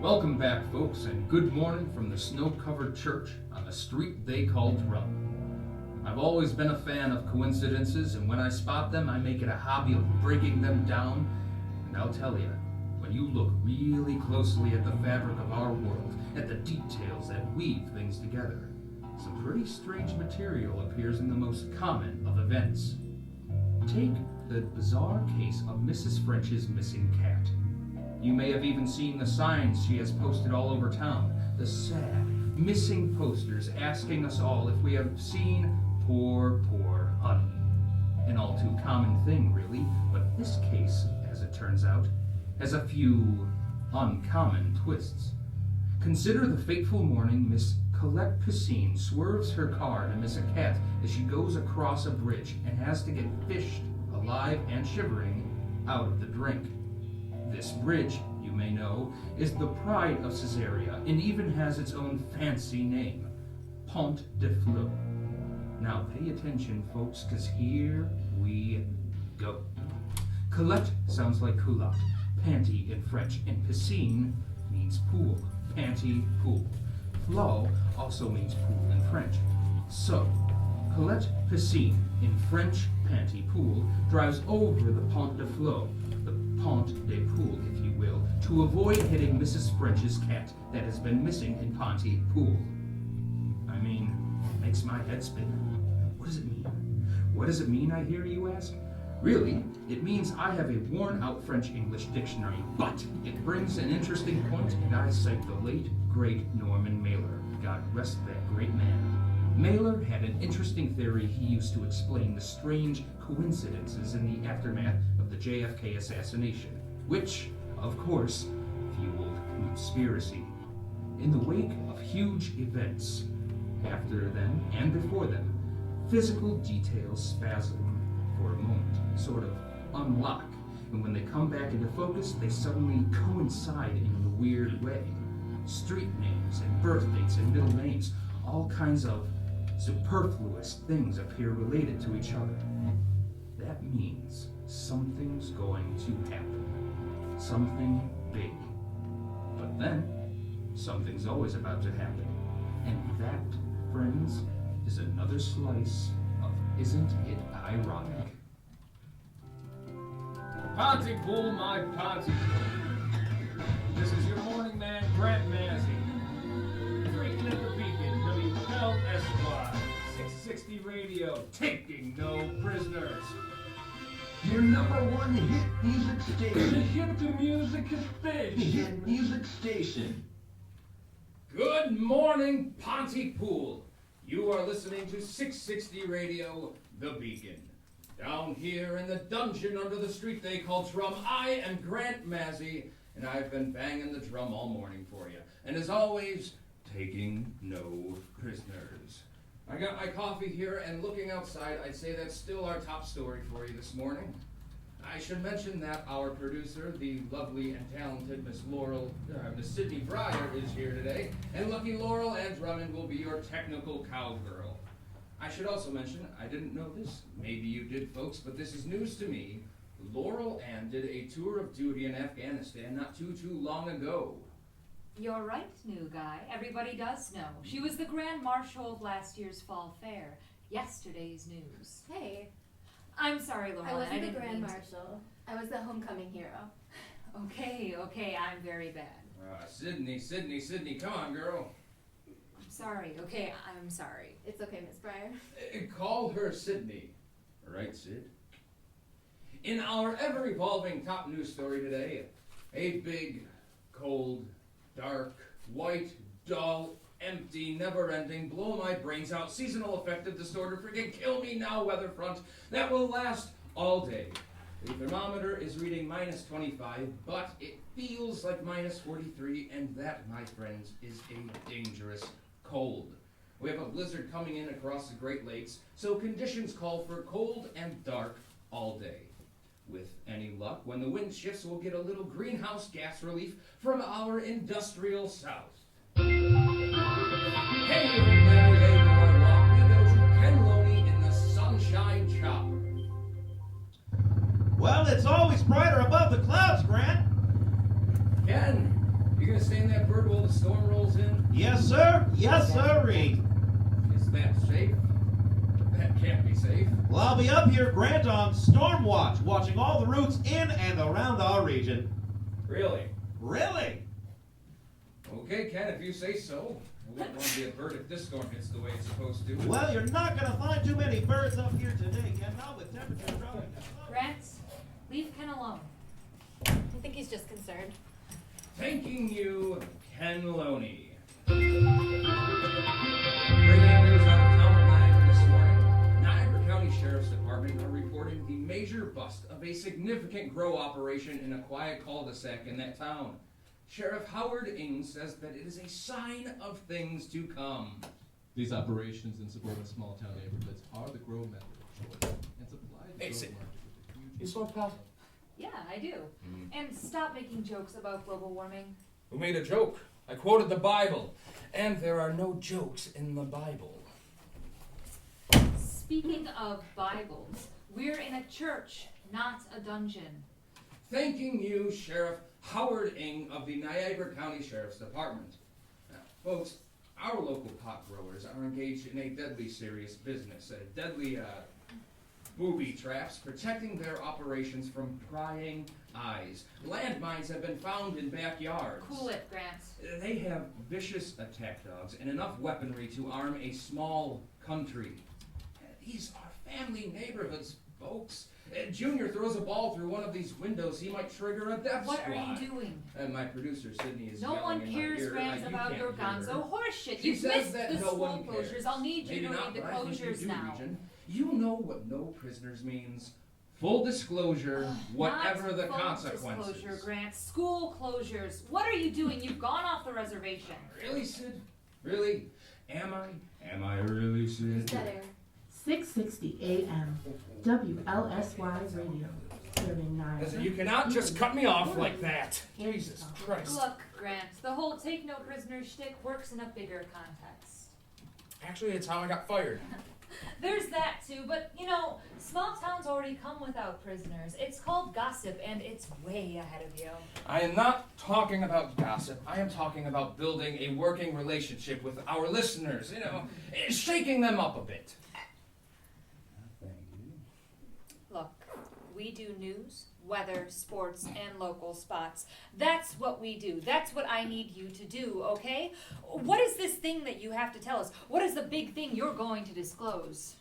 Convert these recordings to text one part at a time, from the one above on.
Welcome back, folks, and good morning from the snow-covered church on the street they call Drum. I've always been a fan of coincidences, and when I spot them, I make it a hobby of breaking them down. And I'll tell you, when you look really closely at the fabric of our world, at the details that weave things together, some pretty strange material appears in the most common of events. Take the bizarre case of Mrs. French's missing cat. You may have even seen the signs she has posted all over town, the sad, missing posters asking us all if we have seen poor Honey. An all too common thing, really, but this case, as it turns out, has a few uncommon twists. Consider the fateful morning Miss Colette Piscine swerves her car to miss a cat as she goes across a bridge and has to get fished, alive and shivering, out of the drink. This bridge, you may know, is the pride of Caesarea and even has its own fancy name, Ponte de Flot. Now pay attention, folks, because here we go. Colette sounds like culotte, panty in French, and piscine means pool, panty, pool. Flot also means pool in French. So, Colette Piscine, in French panty pool, drives over the Ponte de Flot, the Ponte de Pool, if you will, to avoid hitting Mrs. French's cat that has been missing in Ponte Pool. I mean, it makes my head spin. What does it mean? What does it mean, I hear you ask? Really, it means I have a worn-out French-English dictionary, but it brings an interesting point, and I cite the late, great Norman Mailer. God rest that great man. Mailer had an interesting theory he used to explain the strange coincidences in the aftermath of the JFK assassination, which, of course, fueled conspiracy. In the wake of huge events, after them and before them, physical details spasm for a moment, sort of unlock, and when they come back into focus, they suddenly coincide in a weird way. Street names and birth dates and middle names, all kinds of superfluous things appear related to each other. That means something's going to happen. Something big. But then, something's always about to happen. And that, friends, is another slice of Isn't It Ironic? Ponte Pool, my Ponte Pool. This is your morning man, Grant Massey. Drinking at the Beacon, WLSY, 660 radio, taking no prisoners. Your number one hit music The station. hit to music station. Hit music station. Good morning, Ponte Pool. You are listening to 660 Radio, The Beacon. Down here in the dungeon under the street they call Drum, I am Grant Massey, and I've been banging the drum all morning for you. And as always, taking no prisoners. I got my coffee here, and looking outside, I'd say that's still our top story for you this morning. I should mention that our producer, the lovely and talented Miss Sydney Breyer, is here today, and lucky Laurel Ann Drummond will be your technical cowgirl. I should also mention, I didn't know this, maybe you did, folks, but this is news to me. Laurel Ann did a tour of duty in Afghanistan not too long ago. You're right, new guy. Everybody does know. She was the Grand Marshal of last year's Fall Fair. Yesterday's news. Hey, I'm sorry, Laurel. I wasn't the didn't Grand mean to- Marshal. I was the homecoming hero. Okay, I'm very bad. Sydney, come on, girl. I'm sorry, okay, I'm sorry. It's okay, Miss Breyer. Call her Sydney. Right, Sid? In our ever-evolving top news story today, a big, cold, dark, white, dull, empty, never-ending, blow-my-brains-out, seasonal affective disorder, freaking kill-me-now weather front that will last all day. The thermometer is reading minus 25, but it feels like minus 43, and that, my friends, is a dangerous cold. We have a blizzard coming in across the Great Lakes, so conditions call for cold and dark all day. With any luck, when the wind shifts, we'll get a little greenhouse gas relief from our industrial south. Hey, everybody, we go to Ken Loney in the Sunshine Chopper. Well, it's always brighter above the clouds, Grant. Ken, you gonna stay in that a storm rolls in? Yes, sir. Yes, sirree. Is that safe? That can't be safe. Well, I'll be up here, Grant, on Storm Watch, watching all the routes in and around our region. Really? Really? Okay, Ken, if you say so. I wouldn't want to be a bird if this storm hits the way it's supposed to. Well, you're not going to find too many birds up here today, Ken, not with temperatures dropping. Grant, leave Ken alone. I think he's just concerned. Thanking you, Ken Loney. Bringing news out of town at Niagara this morning. Niagara County Sheriff's Department are reporting the major bust of a significant grow operation in a quiet cul-de-sac in that town. Sheriff Howard Ing says that it is a sign of things to come. These operations in suburban small-town neighborhoods are the grow method of choice and supply the Hey, grow sit. market with a huge... You spoke pal. Yeah, I do. And stop making jokes about global warming. Who made a joke? I quoted the Bible. And there are no jokes in the Bible. Speaking of Bibles, we're in a church, not a dungeon. Thanking you, Sheriff Howard Ing of the Niagara County Sheriff's Department. Now, folks, our local pot growers are engaged in a deadly serious business, deadly booby traps, protecting their operations from prying eyes. Landmines have been found in backyards. Cool it, Grant. They have vicious attack dogs and enough weaponry to arm a small country. These are family neighborhoods, folks. Junior throws a ball through one of these windows, he might trigger a death What squad. are you doing? My producer, Sydney, is No yelling one in cares, my ear. Grant, You about can't your hear her. gonzo horseshit. She You've says missed that the no school one cares. closures. I'll need you Maybe to not, read the but I think you closures do, now. Regent. You know what no prisoners means. Full disclosure, whatever Not the full consequences. disclosure, Grant. School closures. What are you doing? You've gone off the reservation. Really, Sid? Really? Am I? Am I really, Sid? Dead air. 660 AM, WLSY Radio, serving Listen, 9. you cannot just cut me off like that. Jesus Christ. Look, Grant, the whole take no prisoners shtick works in a bigger context. Actually, it's how I got fired. There's that too, but you know, small towns already come without prisoners. It's called gossip, and it's way ahead of you. I am not talking about gossip. I am talking about building a working relationship with our listeners, shaking them up a bit. Look, we do news, weather, sports, and local spots. That's what we do. That's what I need you to do, okay? What is this thing that you have to tell us? What is the big thing you're going to disclose?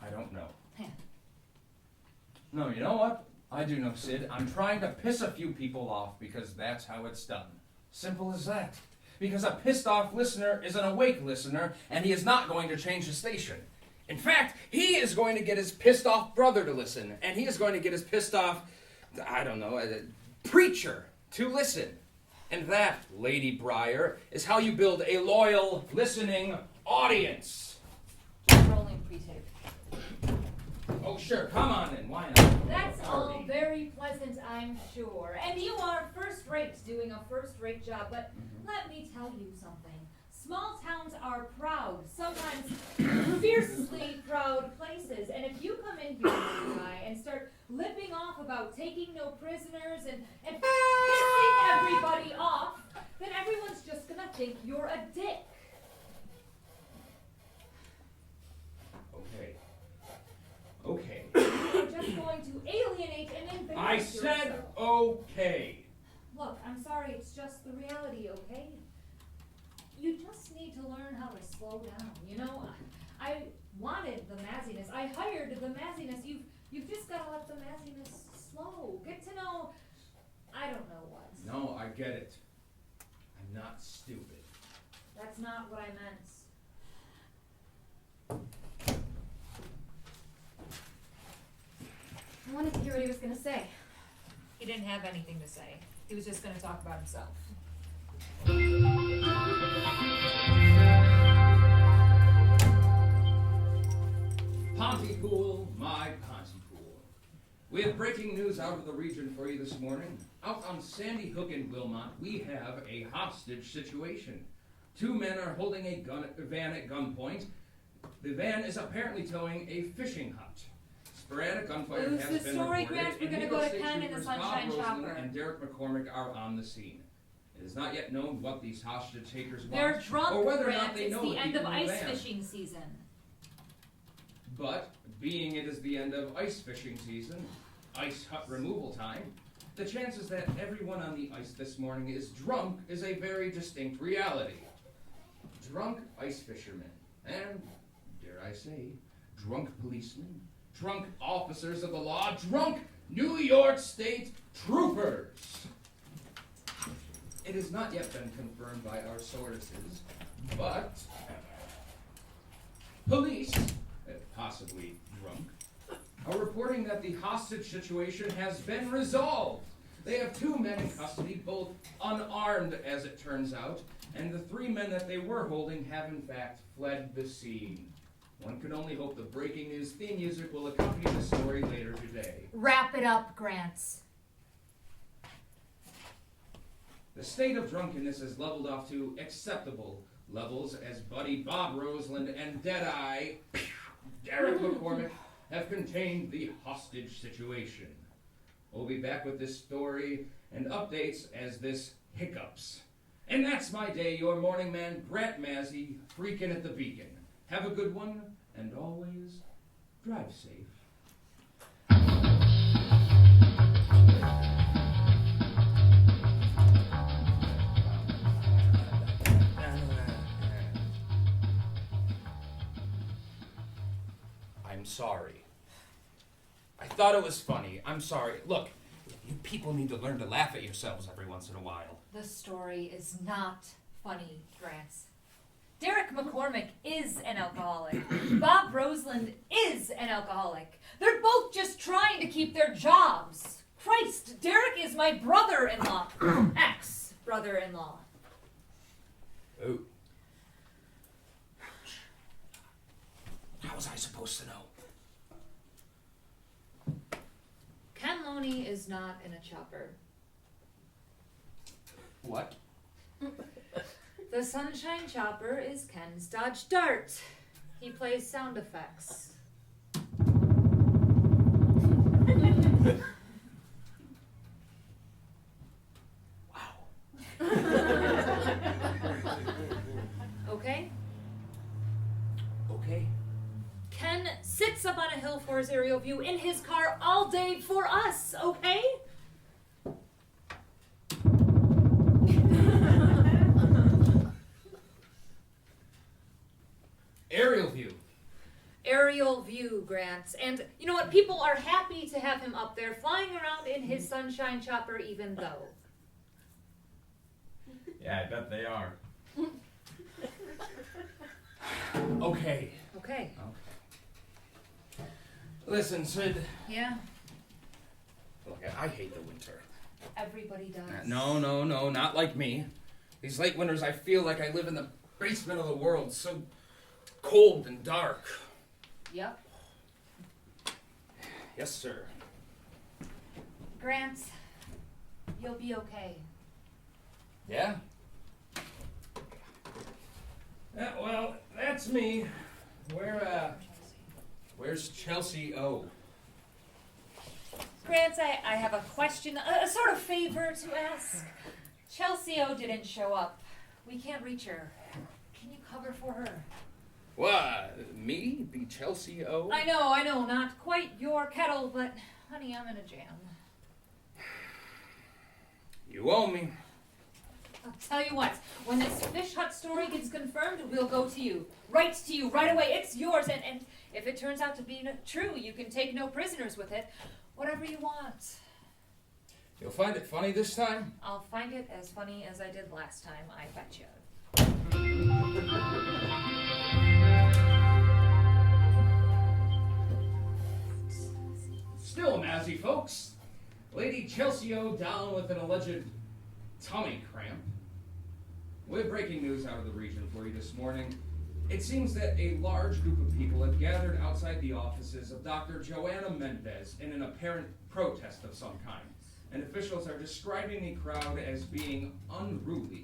I don't know. Heh. No, you know what? I do know, Sid. I'm trying to piss a few people off because that's how it's done. Simple as that. Because a pissed off listener is an awake listener, and he is not going to change the station. In fact, he is going to get his pissed off brother to listen, and he is going to get his pissed off, preacher to listen. And that, Lady Breyer, is how you build a loyal, listening audience. Rolling pre-tape. Oh, sure, come on in, why not? That's all very pleasant, I'm sure. And you are first-rate, doing a first-rate job, but let me tell you something. Small towns are proud, sometimes fiercely proud places. And if you come in here, guy, and start lipping off about taking no prisoners and pissing everybody off, then everyone's just gonna think you're a dick. Okay. You're just going to alienate and embarrass I yourself. said okay. Look, I'm sorry, it's just the reality, okay? You just need to learn how to slow down. You know, I wanted the massiness. I hired the massiness. You've just got to let the massiness slow. Get to know, I don't know what. No, I get it. I'm not stupid. That's not what I meant. I wanted to hear what he was going to say. He didn't have anything to say. He was just going to talk about himself. Pontypool, my Pontypool. We have breaking news out of the region for you this morning. Out on Sandy Hook in Wilmot, we have a hostage situation. 2 men are holding a van at gunpoint. The van is apparently towing a fishing hut. Sporadic gunfire Who's has the been story, reported, Grant? We're and gonna New go York to State Ken and the Troopers Bob Sunshine Rosen Chopper. and Derek McCormick are on the scene. It is not yet known what these hostage takers want, They're drunk, or whether or Grant. not they It's know the end of people in the ice van. fishing season. But, being it is the end of ice fishing season, ice hut removal time, the chances that everyone on the ice this morning is drunk is a very distinct reality. Drunk ice fishermen, and, dare I say, drunk policemen, drunk officers of the law, drunk New York State troopers. It has not yet been confirmed by our sources, but police, possibly drunk, are reporting that the hostage situation has been resolved. They have 2 men in custody, both unarmed as it turns out, and the 3 men that they were holding have in fact fled the scene. One can only hope the breaking news theme music will accompany the story later today. Wrap it up, Grants. The state of drunkenness is leveled off to acceptable levels as Buddy Bob Roseland and Deadeye Derek McCormick have contained the hostage situation. We'll be back with this story and updates as this hiccups. And that's my day, your morning man, Grant Mazzy, freaking at the beacon. Have a good one, and always drive safe. I'm sorry. I thought it was funny. I'm sorry. Look, you people need to learn to laugh at yourselves every once in a while. The story is not funny, Grants. Derek McCormick is an alcoholic. Bob Roseland is an alcoholic. They're both just trying to keep their jobs. Christ, Derek is my brother-in-law. Ex-brother-in-law. Oh. How was I supposed to know? Ken Loney is not in a chopper. What? The Sunshine Chopper is Ken's Dodge Dart. He plays sound effects. Wow. Okay? Okay. Ken sits up on a hill for his aerial view in his car all day for us, okay? Aerial view. Aerial view, Grants. And you know what? People are happy to have him up there flying around in his Sunshine Chopper even though. Yeah, I bet they are. Okay. Okay. Listen, Sid. Yeah, Look, I hate the winter. everybody does. No, not like me. These late winters, I feel like I live in the basement of the world, so cold and dark. Yep. Yes, sir. Grants, you'll be okay. Yeah? Well, that's me. Where's Chelsea O? Grants, I have a question, a sort of favor to ask. Chelsea O didn't show up. We can't reach her. Can you cover for her? What? Me? Be Chelsea O? I know, not quite your kettle, but honey, I'm in a jam. You owe me. I'll tell you what, when this fish hut story gets confirmed, we'll go to you. Right to you, right away. It's yours, and if it turns out to be true, you can take no prisoners with it. Whatever you want. You'll find it funny this time? I'll find it as funny as I did last time, I bet you. Still Mazzy, folks. Lady Chelsea O down with an alleged tummy cramp. We have breaking news out of the region for you this morning. It seems that a large group of people have gathered outside the offices of Dr. Joanna Mendez in an apparent protest of some kind, and officials are describing the crowd as being unruly.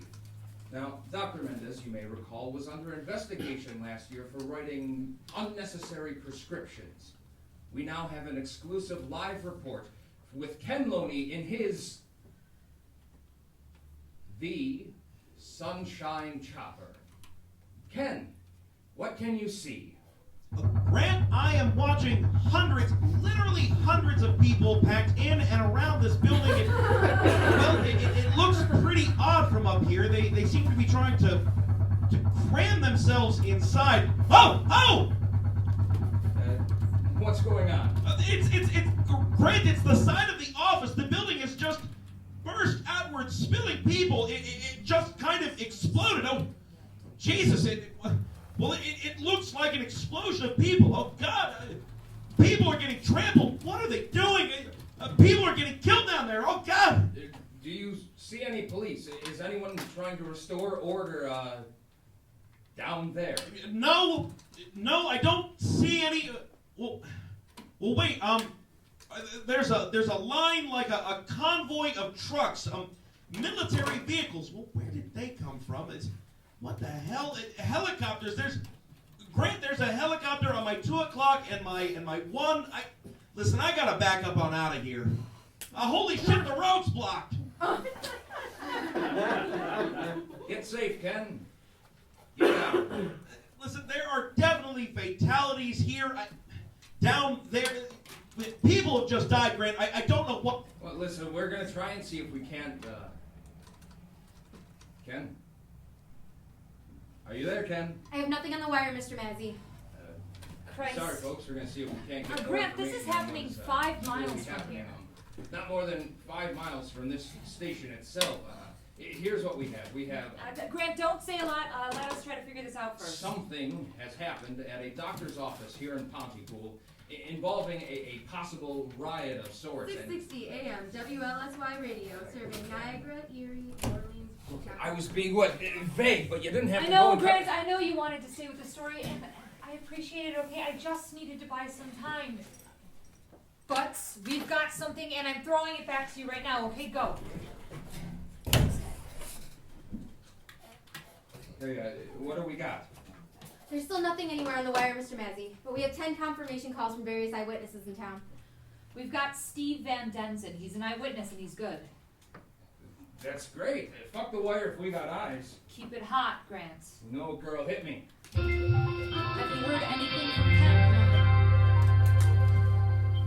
Now, Dr. Mendez, you may recall, was under investigation last year for writing unnecessary prescriptions. We now have an exclusive live report with Ken Loney in his the Sunshine Chopper. Ken, what can you see? Grant, I am watching hundreds, literally hundreds of people packed in and around this building. It looks pretty odd from up here. They seem to be trying to cram themselves inside. Oh! What's going on? It's Grant, it's the side of the office. The building has just burst outward, spilling people. It just kind of exploded. Oh, Jesus, it looks like an explosion of people. Oh, God. People are getting trampled. What are they doing? People are getting killed down there. Oh, God. Do you see any police? Is anyone trying to restore order down there? No, I don't see any. Well, wait. There's a line like a convoy of trucks, military vehicles. Well, where did they come from? What the hell? Helicopters. There's a helicopter on my 2 o'clock and my 1. Listen, I gotta back up on out of here. Holy shit, the road's blocked. Get safe, Ken. Get out. Listen, there are definitely fatalities here. Down there, people have just died, Grant. I don't know what. Well, listen, we're gonna try and see if we can't. Ken? Are you there, Ken? I have nothing on the wire, Mr. Mazzy. Christ. Sorry, folks. We're gonna see if we can't get more Grant, this is information on happening what's 5 really miles from happening. here. Not more than 5 miles from this station itself. Here's what we have. We have Grant, don't say a lot. Let us try to figure this out first. something has happened at a doctor's office here in Pontypool involving a possible riot of sorts. 660 AM, WLSY radio, serving Niagara, Erie, Orleans, I was being vague, but you didn't have I to know, go and Grant, I know you wanted to stay with the story, and I appreciate it, okay? I just needed to buy some time. But we've got something, and I'm throwing it back to you right now, okay? Go. Hey, what do we got? There's still nothing anywhere on the wire, Mr. Mazzy, but we have 10 confirmation calls from various eyewitnesses in town. We've got Steve Van Denzen. He's an eyewitness, and he's good. That's great. Fuck the wire if we got eyes. Keep it hot, Grant. No girl hit me. Have you heard anything from Ken?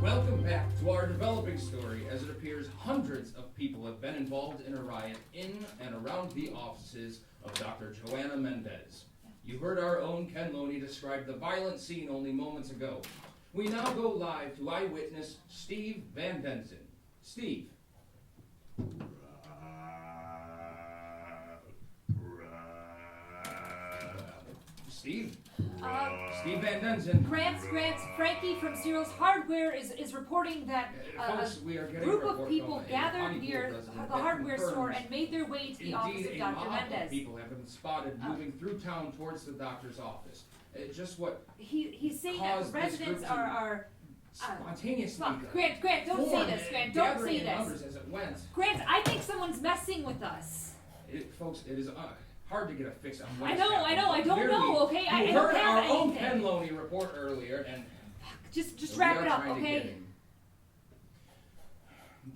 Welcome back to our developing story. As it appears, hundreds of people have been involved in a riot in and around the offices of Dr. Joanna Mendez. You heard our own Ken Loney describe the violent scene only moments ago. We now go live to eyewitness Steve Van Denzen. Steve. Steve? Steve Van Denzen. Grant, Frankie from Ciro's Hardware is reporting that Folks, we are a getting group a of report people from a gathered Pontypool near resident the that hardware confirms store and made their way to the office indeed, of a Dr. mob Mendez. of people have been spotted moving through town towards the doctor's office. Just what He's saying that caused the this residents group to are spontaneously fuck. Grant, don't say form this, and Grant. Don't gathering say in this. numbers as it went. Grant, I think someone's messing with us. Folks, it is hard to get a fix on what I is know, happening. I don't Clearly, know, okay? I you don't heard have our own anything. Ken Loney report earlier, and Just we wrap are it up, trying to get okay? him.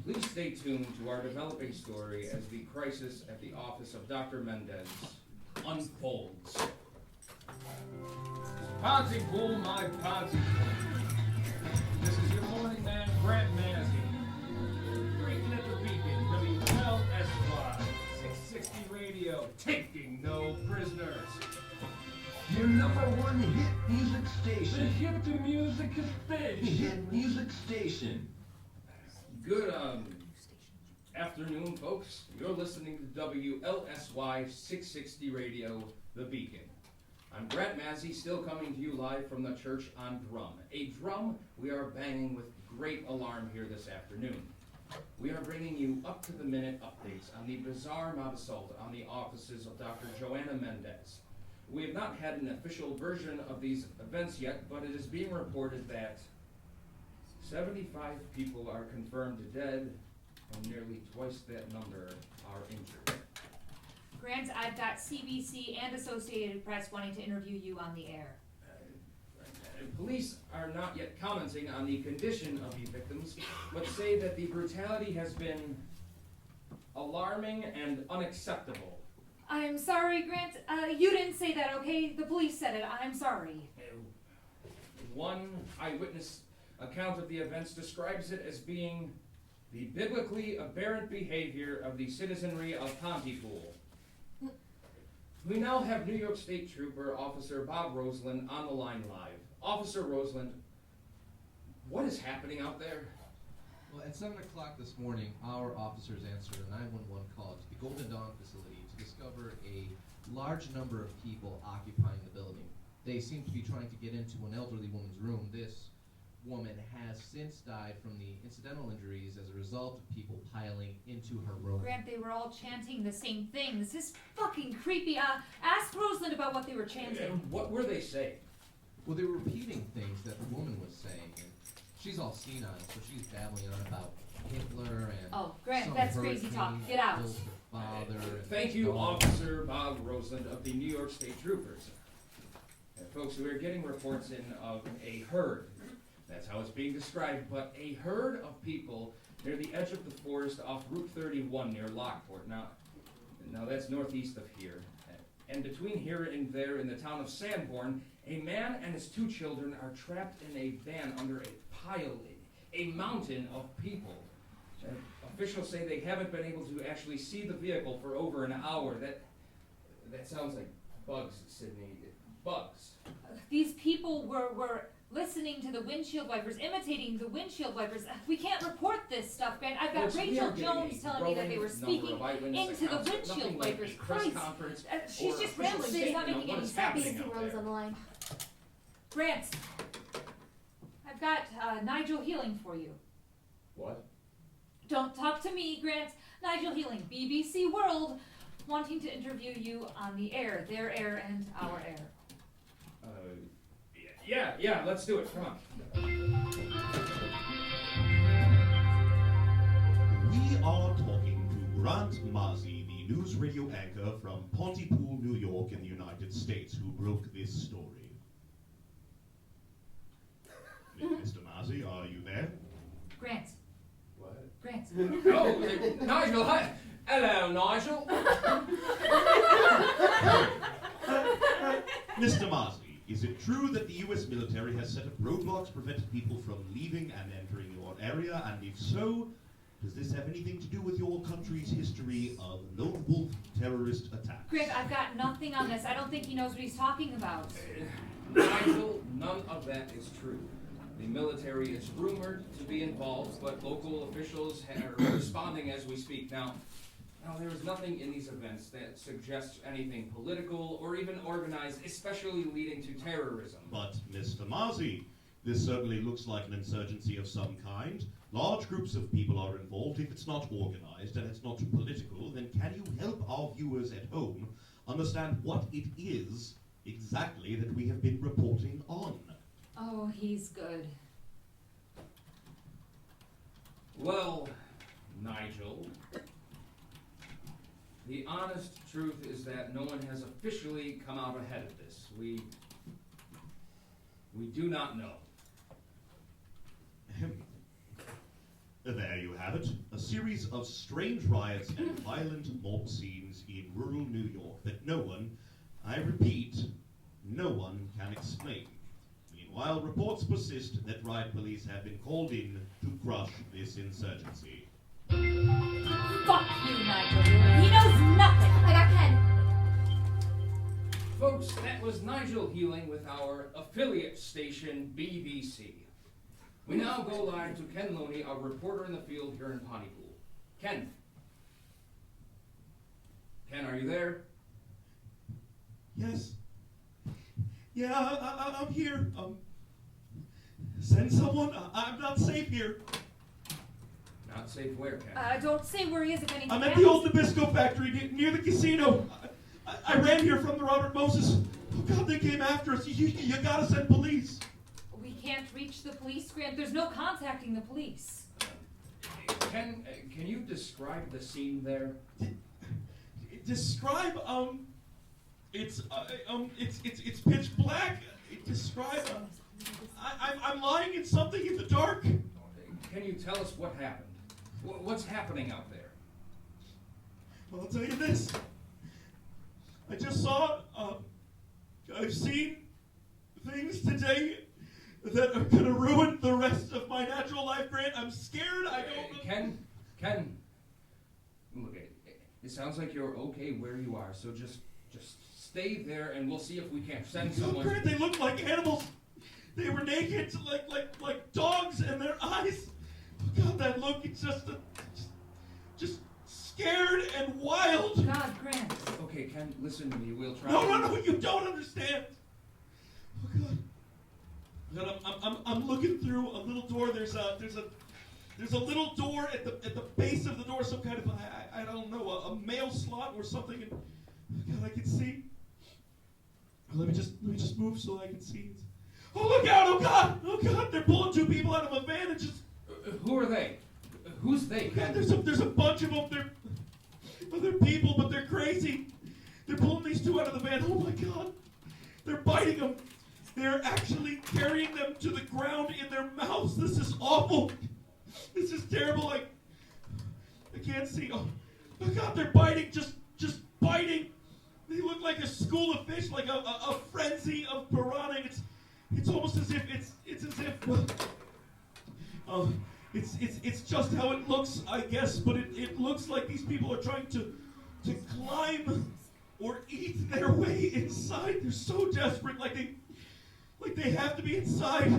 Please stay tuned to our developing story as the crisis at the office of Dr. Mendez unfolds. Pontypool, my Pontypool. This is your morning man, Grant Mazzy. Drinking at the Beacon, WLSY, 660 radio, taking no prisoners. Your number one hit music The station. hip music Hit music station. Good afternoon, folks. You're listening to WLSY 660 Radio, The Beacon. I'm Grant Mazzy, still coming to you live from the church on drum. A drum we are banging with great alarm here this afternoon. We are bringing you up-to-the-minute updates on the bizarre mob assault on the offices of Dr. Joanna Mendez. We have not had an official version of these events yet, but it is being reported that 75 people are confirmed dead and nearly twice that number are injured. Grant, I've got CBC and Associated Press wanting to interview you on the air. Police are not yet commenting on the condition of the victims, but say that the brutality has been alarming and unacceptable. I'm sorry, Grant. You didn't say that, okay? The police said it. I'm sorry. One eyewitness account of the events describes it as being the biblically aberrant behavior of the citizenry of Pontypool. We now have New York State Trooper Officer Bob Roseland on the line live. Officer Roseland, what is happening out there? Well, at 7 o'clock this morning, our officers answered a 911 call to the Golden Dawn facility to discover a large number of people occupying the building. They seem to be trying to get into an elderly woman's room. This woman has since died from the incidental injuries as a result of people piling into her room. Grant, they were all chanting the same thing. This is fucking creepy. Ask Roseland about what they were chanting. What were they saying? Well, they were repeating things that the woman was saying, and she's all senile, so she's babbling on about Hitler and Oh, Grant, some that's crazy talk. hurricane Get out. killed her father. and Thank her you, daughter. Officer Bob Roseland of the New York State Troopers. Folks, we are getting reports in of a herd. That's how it's being described, but a herd of people near the edge of the forest off Route 31 near Lockport. Now that's northeast of here. And between here and there in the town of Sanborn, a man and his 2 children are trapped in a van under a pile, a mountain of people. Officials say they haven't been able to actually see the vehicle for over an hour. That sounds like bugs, Sydney. Bugs. These people were listening to the windshield wipers, imitating the windshield wipers. We can't report this stuff, Grant. I've got Folks, we Rachel are getting Jones a telling me that they were growing number speaking of eyewitness into the accounts, but windshield nothing like wipers. a press Christ. conference She's or just official rambling. She's not statement on making what any is sense. happening BBC out Rose there. on the line. Grant, I've got Nigel Healing for you. What? Don't talk to me, Grant. Nigel Healing, BBC World, wanting to interview you on the air, their air and our air. Yeah, let's do it. Come on. We are talking to Grant Mazzi, the news radio anchor from Pontypool, New York in the United States, who broke this story. Mr. Mazzi, are you there? Grant. What? Grant. Oh, Nigel, hi. Hello, Nigel. Mr. Mazzi, is it true that the U.S. military has set up roadblocks preventing people from leaving and entering your area? And if so, does this have anything to do with your country's history of lone wolf terrorist attacks? Grant, I've got nothing on this. I don't think he knows what he's talking about. Nigel, none of that is true. The military is rumored to be involved, but local officials are responding as we speak. Now, there is nothing in these events that suggests anything political or even organized, especially leading to terrorism. But, Mr. Mazzi, this certainly looks like an insurgency of some kind. Large groups of people are involved. If it's not organized and it's not political, then can you help our viewers at home understand what it is exactly that we have been reporting on? Oh, he's good. Well, Nigel, the honest truth is that no one has officially come out ahead of this. We do not know. There you have it. A series of strange riots and violent mob scenes in rural New York that no one, I repeat, no one can explain. Meanwhile, reports persist that riot police have been called in to crush this insurgency. Fuck you, Nigel. He knows nothing. I got Ken. Folks, that was Nigel Healing with our affiliate station, BBC. We now go live to Ken Loney, our reporter in the field here in Pontypool. Ken. Ken, are you there? Yes. Yeah, I'm here. Send someone. I'm not safe here. Not safe where, Ken? Don't say where he is if anything I'm at happens. the old Nabisco factory near the casino. I ran here from the Robert Moses. Oh God, they came after us. You gotta send police. We can't reach the police, Grant. There's no contacting the police. Ken, can you describe the scene there? Describe, it's pitch black. Describe, I'm lying in something in the dark. Can you tell us what happened? What's happening out there? I'll tell you this. I just saw, I've seen things today that are going to ruin the rest of my natural life, Grant. I'm scared. I don't... Ken, look, it sounds like you're okay where you are, so just stay there and we'll see if we can't send someone. Grant, they look like animals. They were naked, like dogs, and their eyes. Oh God, that look, it's just scared and wild. God, Grant. Okay, Ken, listen to me. We'll try. No, you don't understand. Oh God. I'm looking through a little door. There's a little door at the base of the door, some kind of I don't know, a mail slot or something. And oh God, I can see. Let me just move so I can see. Oh, look out! Oh God! They're pulling two people out of a van and just. Who are they? Who's they? God, there's a bunch of them. They're people, but they're crazy. They're pulling these two out of the van. Oh my God! They're biting them. They're actually carrying them to the ground in their mouths. This is awful. This is terrible. I can't see. Oh God! They're biting. Just biting. They look like a school of fish, like a frenzy of piranha. It's almost as if it's as if it's just how it looks, I guess. But it looks like these people are trying to climb or eat their way inside. They're so desperate, like they have to be inside.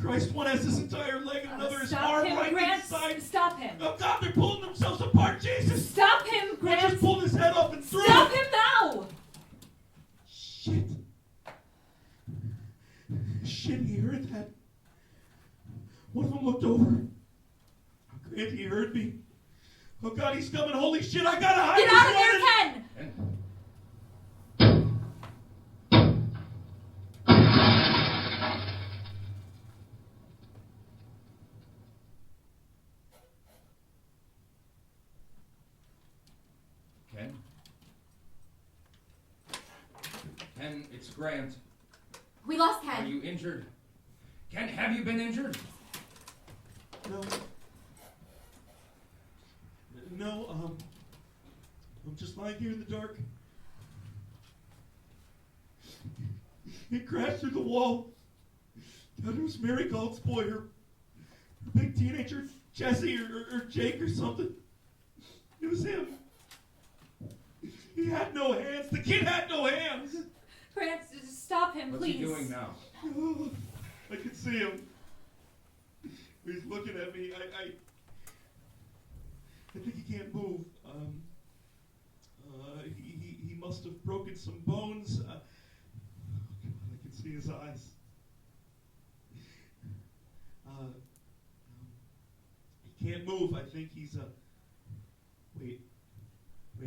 Christ, one has his entire leg and another his arm him, right Grant. inside. Stop him. Oh God, they're pulling themselves apart. Jesus! Stop him, One Grant. just pulled his head off and threw Stop it. him now. Shit, he heard that. One of them looked over. Oh, Grant, he heard me. Oh God, he's coming. Holy shit, I gotta hide. Get out of there, Ken. Ken, it's Grant. We lost Ken. Are you injured? Ken, have you been injured? No, I'm just lying here in the dark. It crashed through the wall. God, it was Mary Galt's boy, her big teenager, Jesse or Jake or something. It was him. He had no hands. The kid had no hands. Grant, just stop him, What's please. he doing now? Oh, I can see him. He's looking at me. I think he can't move. He must have broken some bones. Oh God, I can see his eyes. He can't move. I think he's Wait,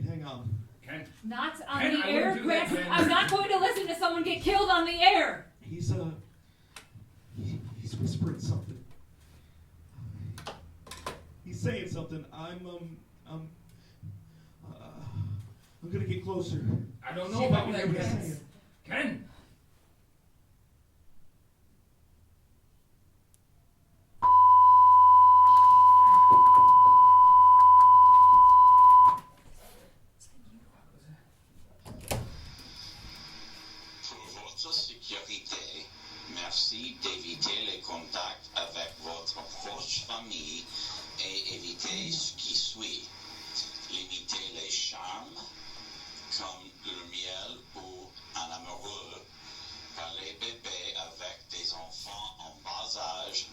hang on. Ken? Not on Ken, the I air, wouldn't do that, Grant. Ken. I'm not going to listen to someone get killed on the air. He's whispering something. He's saying something. I'm gonna get closer. I don't know See if about I that, can hear what he's Ken. saying. Ken? Pour votre sécurité, merci d'éviter les contacts avec votre proche famille et éviter ce qui suit. Limitez les charmes, comme le miel ou un amoureux. Parlez bébé avec des enfants en bas âge.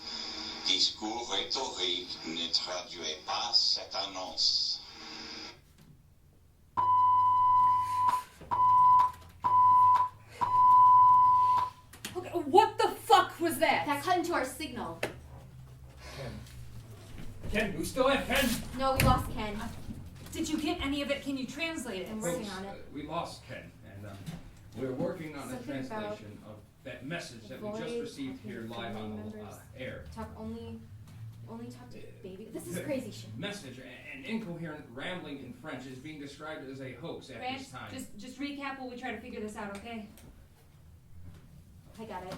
Discours rhétorique, ne traduisez pas cette annonce. Okay, what the fuck was that? That cut into our signal. Ken, do we still have Ken? No, we lost Ken. Did you get any of it? Can you translate it? I'm working on it. We lost Ken, and we're working on a Something about translation of that message that we just avoid received talking here to live on family the members. air. Talk only talk to baby. This is crazy shit. Message, an incoherent rambling in French is being described as a hoax at Grant, this time. just recap while we try to figure this out, okay? I got it.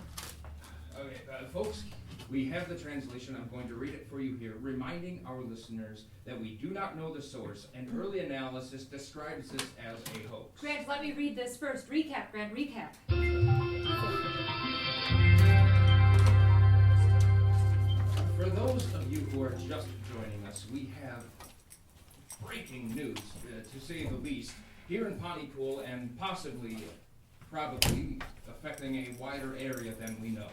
Okay, folks, We have the translation. I'm going to read it for you here, reminding our listeners that we do not know the source, and early analysis describes this as a hoax. Grant, let me read this first. Recap, Grant, recap. For those of you who are just joining us, we have breaking news, to say the least, here in Pontypool and possibly, probably, affecting a wider area than we know.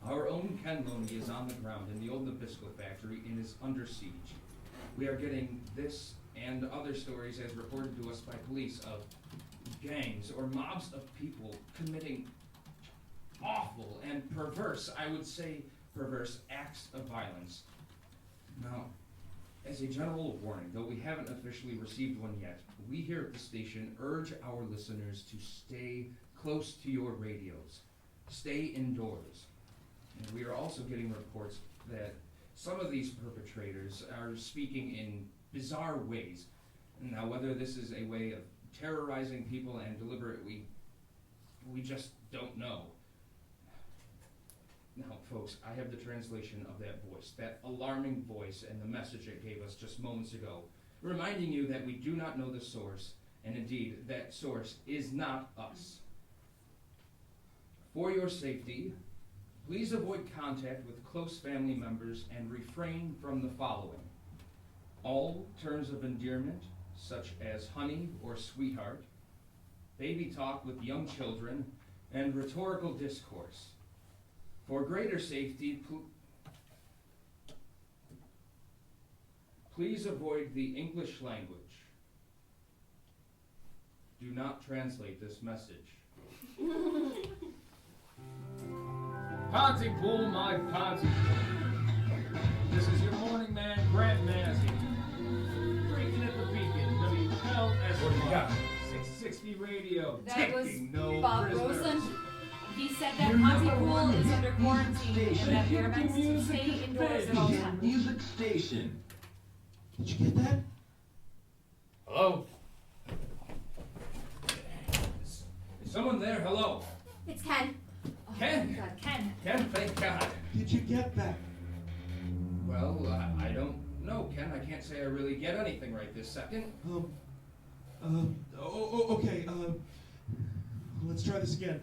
Our own Ken Loney is on the ground in the old Nabisco factory and is under siege. We are getting this and other stories as reported to us by police of gangs or mobs of people committing awful and perverse, I would say perverse, acts of violence. Now, as a general warning, though we haven't officially received one yet, we here at the station urge our listeners to stay close to your radios. Stay indoors. And we are also getting reports that some of these perpetrators are speaking in bizarre ways. Now, whether this is a way of terrorizing people and deliberately, we just don't know. Now, folks, I have the translation of that voice, that alarming voice, and the message it gave us just moments ago, reminding you that we do not know the source, and indeed, that source is not us. For your safety, please avoid contact with close family members and refrain from the following. All terms of endearment, such as honey or sweetheart, baby talk with young children, and rhetorical discourse. For greater safety, please avoid the English language. Do not translate this message. Pontypool, my Pontypool. This is your morning man, Grant Massey. Breaking at the beacon, WLSY. What do you got? 660 radio. That was Taking no Bob prisoners. Rosen. He said that Your number Pontypool one is hit under quarantine and station. that we are meant to stay indoors at all Hit times. music station. Did you get that? Hello? Is someone there? Hello? It's Ken. Ken? God, Ken. Ken, thank God. Did you get that? Well, I don't know, Ken. I can't say I really get anything right this second. Okay, let's try this again.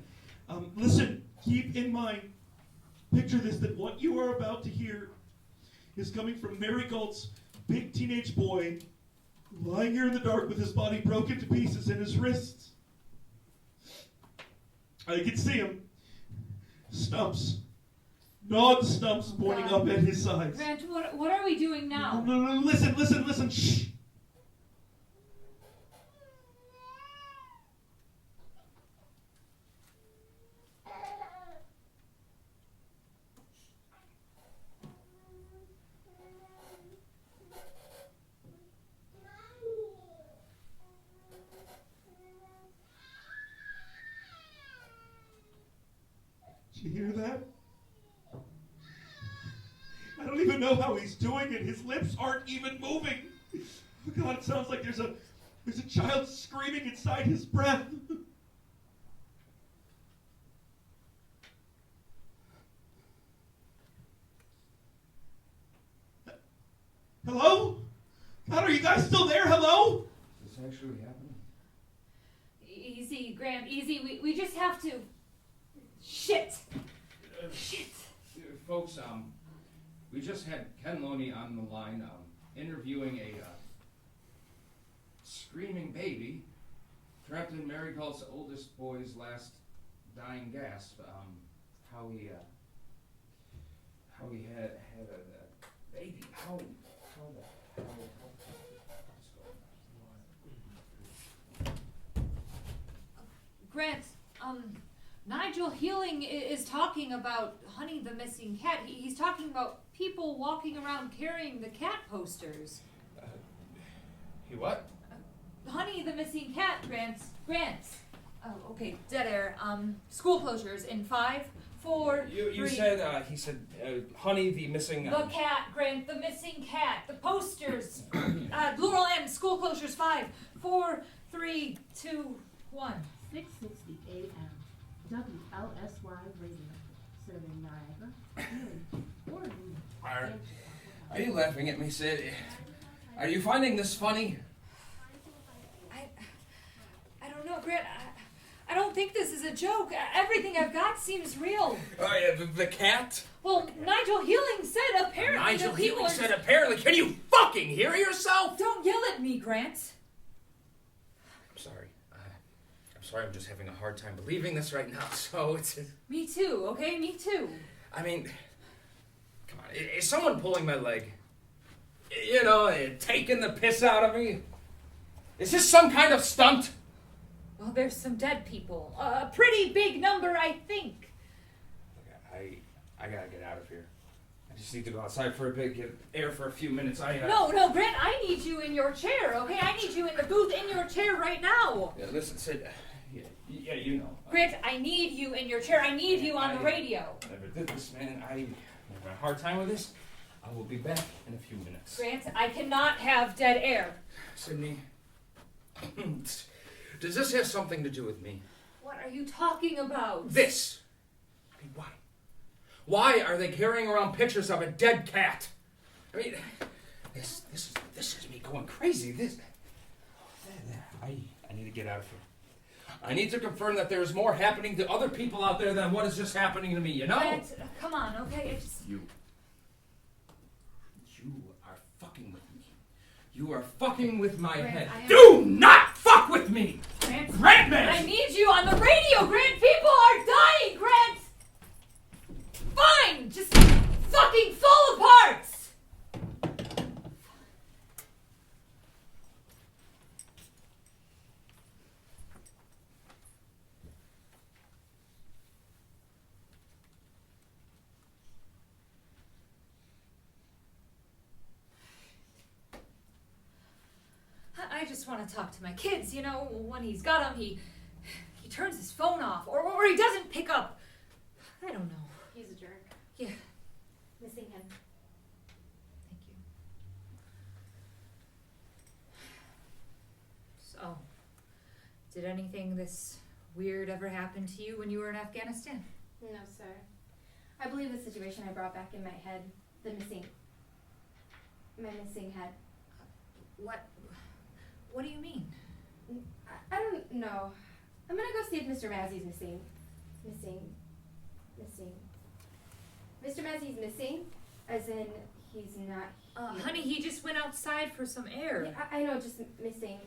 Listen, keep in mind, picture this, that what you are about to hear is coming from Mary Galt's big teenage boy lying here in the dark with his body broken to pieces and his wrists. I can see him. Stumps. Gnawed stumps pointing up at his sides. Grant, what are we doing now? No, listen, shh. Did you hear that? I don't even know how he's doing it. His lips aren't even moving. Oh God, it sounds like there's a child screaming inside his breath. Hello? God, are you guys still there? Hello? Is this actually happening? Easy, Grant, easy. We just have to. Shit. Shit. Folks, we just had Ken Loney on the line, interviewing a screaming baby trapped in Mary Galt's oldest boy's last dying gasp. How he had a baby. How the hell? Grant, Nigel Healing is talking about Honey the Missing Cat. He's talking about people walking around carrying the cat posters. He what? Honey the Missing Cat, Grant. Oh, okay, dead air. School closures in 5, 4, You 3. said, he said, Honey the Missing... The cat, Grant, the missing cat, the posters. Laurel End, school closures 5, 4, 3, 2, 1. 660 AM, WLSY Radio, serving Niagara, Are you laughing at me, Sid? Are you finding this funny? I don't know, Grant. I don't think this is a joke. Everything I've got seems real. Oh, yeah, the cat? Well, Nigel Healing said apparently. Nigel Healing said apparently. Can you fucking hear yourself? Don't yell at me, Grant. I'm sorry. I'm sorry, I'm just having a hard time believing this right now, so it's... Me too, okay? Me too. I mean, come on, is someone pulling my leg? You know, taking the piss out of me? Is this some kind of stunt? Well, there's some dead people. A pretty big number, I think. Okay, I gotta get out of here. I just need to go outside for a bit, get air for a few minutes. No, Grant, I need you in your chair, okay? I need you in the booth in your chair right now. Yeah, listen, Sid. Yeah, you know. Grant, I need you in your chair. I need you on the radio. I never did this, man. I'm having a hard time with this. I will be back in a few minutes. Grant, I cannot have dead air. Sydney, does this have something to do with me? What are you talking about? This. I mean, why? Why are they carrying around pictures of a dead cat? I mean, this is me going crazy. I need to get out of here. I need to confirm that there's more happening to other people out there than what is just happening to me, you know? Grant, come on, okay? You are fucking with me. You are fucking with my head. Do not fuck with me! Grant, man! I need you on the radio, Grant! People are dying, Grant! Fine! Just fucking fall apart! I just want to talk to my kids, you know, when he's got them, he turns his phone off, or he doesn't pick up. I don't know. He's a jerk. Yeah. Missing him. Thank you. So, did anything this weird ever happen to you when you were in Afghanistan? No, sir. I believe the situation I brought back in my head, my missing head. What do you mean? I don't know. I'm gonna go see if Mr. Massey's missing. Mr. Massey's missing, as in he's not here. Honey, he just went outside for some air. Yeah, I know, just missing.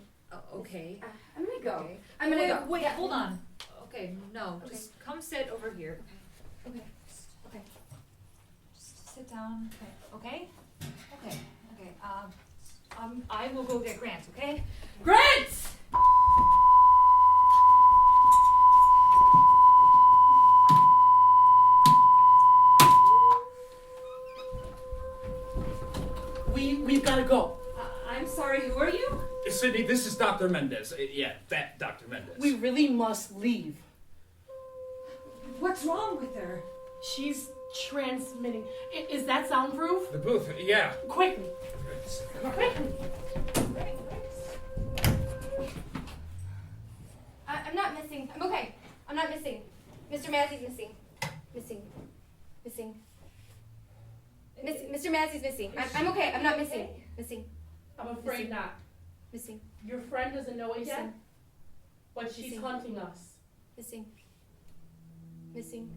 Okay. I'm gonna go. Okay. I'm gonna go. Wait, Yeah. hold on. Okay, no, Okay. just come sit over here. Okay. Okay. Just sit down. Okay? Okay. I will go get Grant, okay? Grant! We've got to go. I'm sorry, who are you? Sydney, this is Dr. Mendez. Yeah, that Dr. Mendez. We really must leave. What's wrong with her? She's transmitting. Is that soundproof? The booth, yeah. Quickly. Quickly. I'm not missing. I'm okay. I'm not missing. Mr. Massey's missing. Mr. Massey's missing. I'm okay. I'm not missing. Missing. I'm afraid not. Missing. Your friend doesn't know it yet, Missing. but she's Missing. hunting us. Missing. Missing.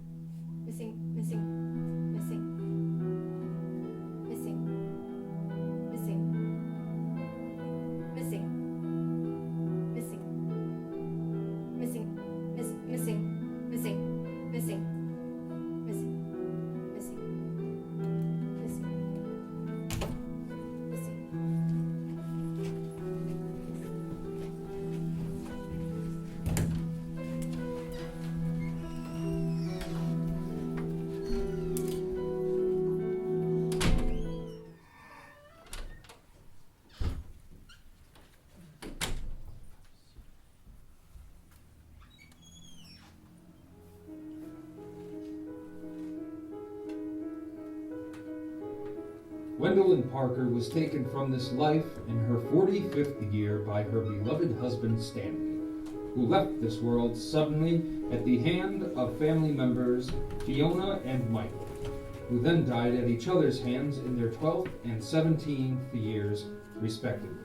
Gwendolyn Parker was taken from this life in her 45th year by her beloved husband Stanley, who left this world suddenly at the hand of family members Fiona and Michael. who then died at each other's hands in their 12th and 17th years, respectively.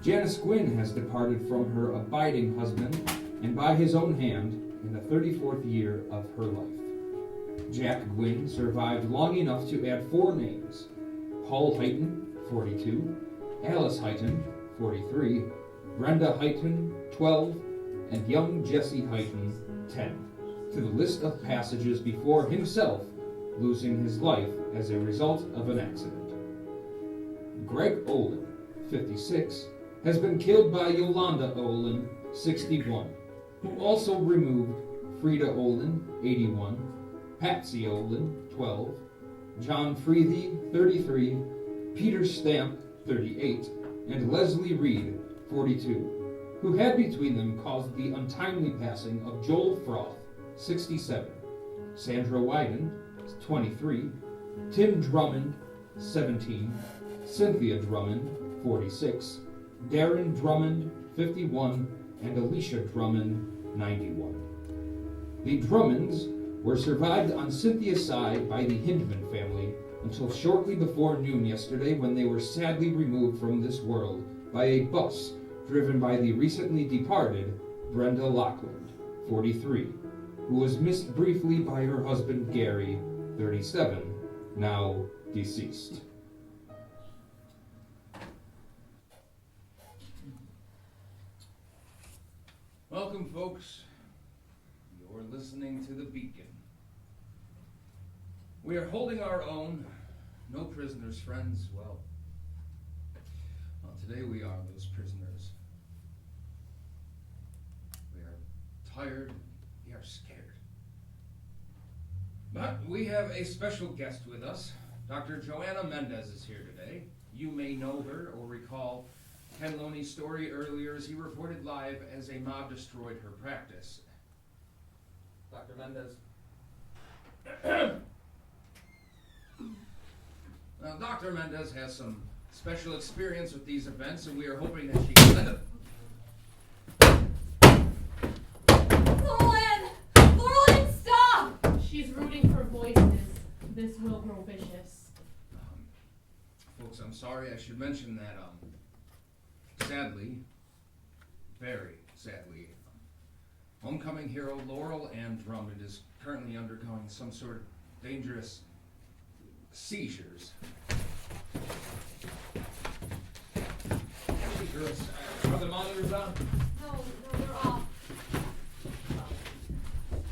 Janice Gwynn has departed from her abiding husband, and by his own hand, in the 34th year of her life. Jack Gwynn survived long enough to add 4 names: Paul Heighton, 42, Alice Heighton, 43, Brenda Heighton, 12, and young Jesse Heighton, 10, to the list of passages before himself losing his life as a result of an accident. Greg Olin, 56, has been killed by Yolanda Olin, 61, who also removed Frida Olin, 81, Patsy Olin, 12, John Freethy, 33, Peter Stamp, 38, and Leslie Reed, 42, who had between them caused the untimely passing of Joel Froth, 67, Sandra Wyden, 23, Tim Drummond, 17, Cynthia Drummond, 46, Darren Drummond, 51, and Alicia Drummond, 91. The Drummonds were survived on Cynthia's side by the Hindman family until shortly before noon yesterday, when they were sadly removed from this world by a bus driven by the recently departed Brenda Lockland, 43, who was missed briefly by her husband Gary, 37, now deceased. Welcome, folks. You're listening to The Beacon. We are holding our own. No prisoners, friends. Well, today we are those prisoners. We are tired. We are scared. But we have a special guest with us. Dr. Joanna Mendez is here today. You may know her or recall Ken Loney's story earlier as he reported live as a mob destroyed her practice. Dr. Mendez. Now, Dr. Mendez has some special experience with these events, and we are hoping that she can lend Lauren, stop! She's rooting for voices. This will grow vicious. Folks, I'm sorry, I should mention that, sadly, very sadly, homecoming hero Laurel Ann Drummond is currently undergoing some sort of dangerous seizures. Hey, girls, are the monitors on? No, they're off.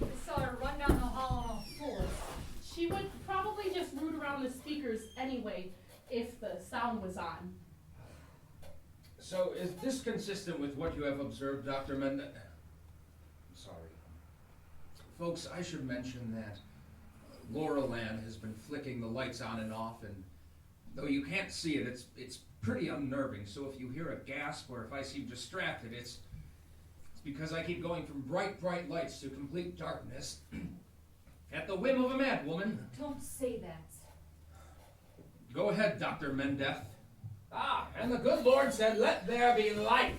I saw her run down the hall on all fours. She would probably just root around the speakers anyway if the sound was on. So, is this consistent with what you have observed, Dr. Mendez? I'm sorry. Folks, I should mention that Laurel Ann has been flicking the lights on and off, and though you can't see it, it's pretty unnerving. So if you hear a gasp or if I seem distracted, it's because I keep going from bright lights to complete darkness at the whim of a mad woman. Don't say that. Go ahead, Dr. Mendez. Ah, and the good Lord said, "Let there be light."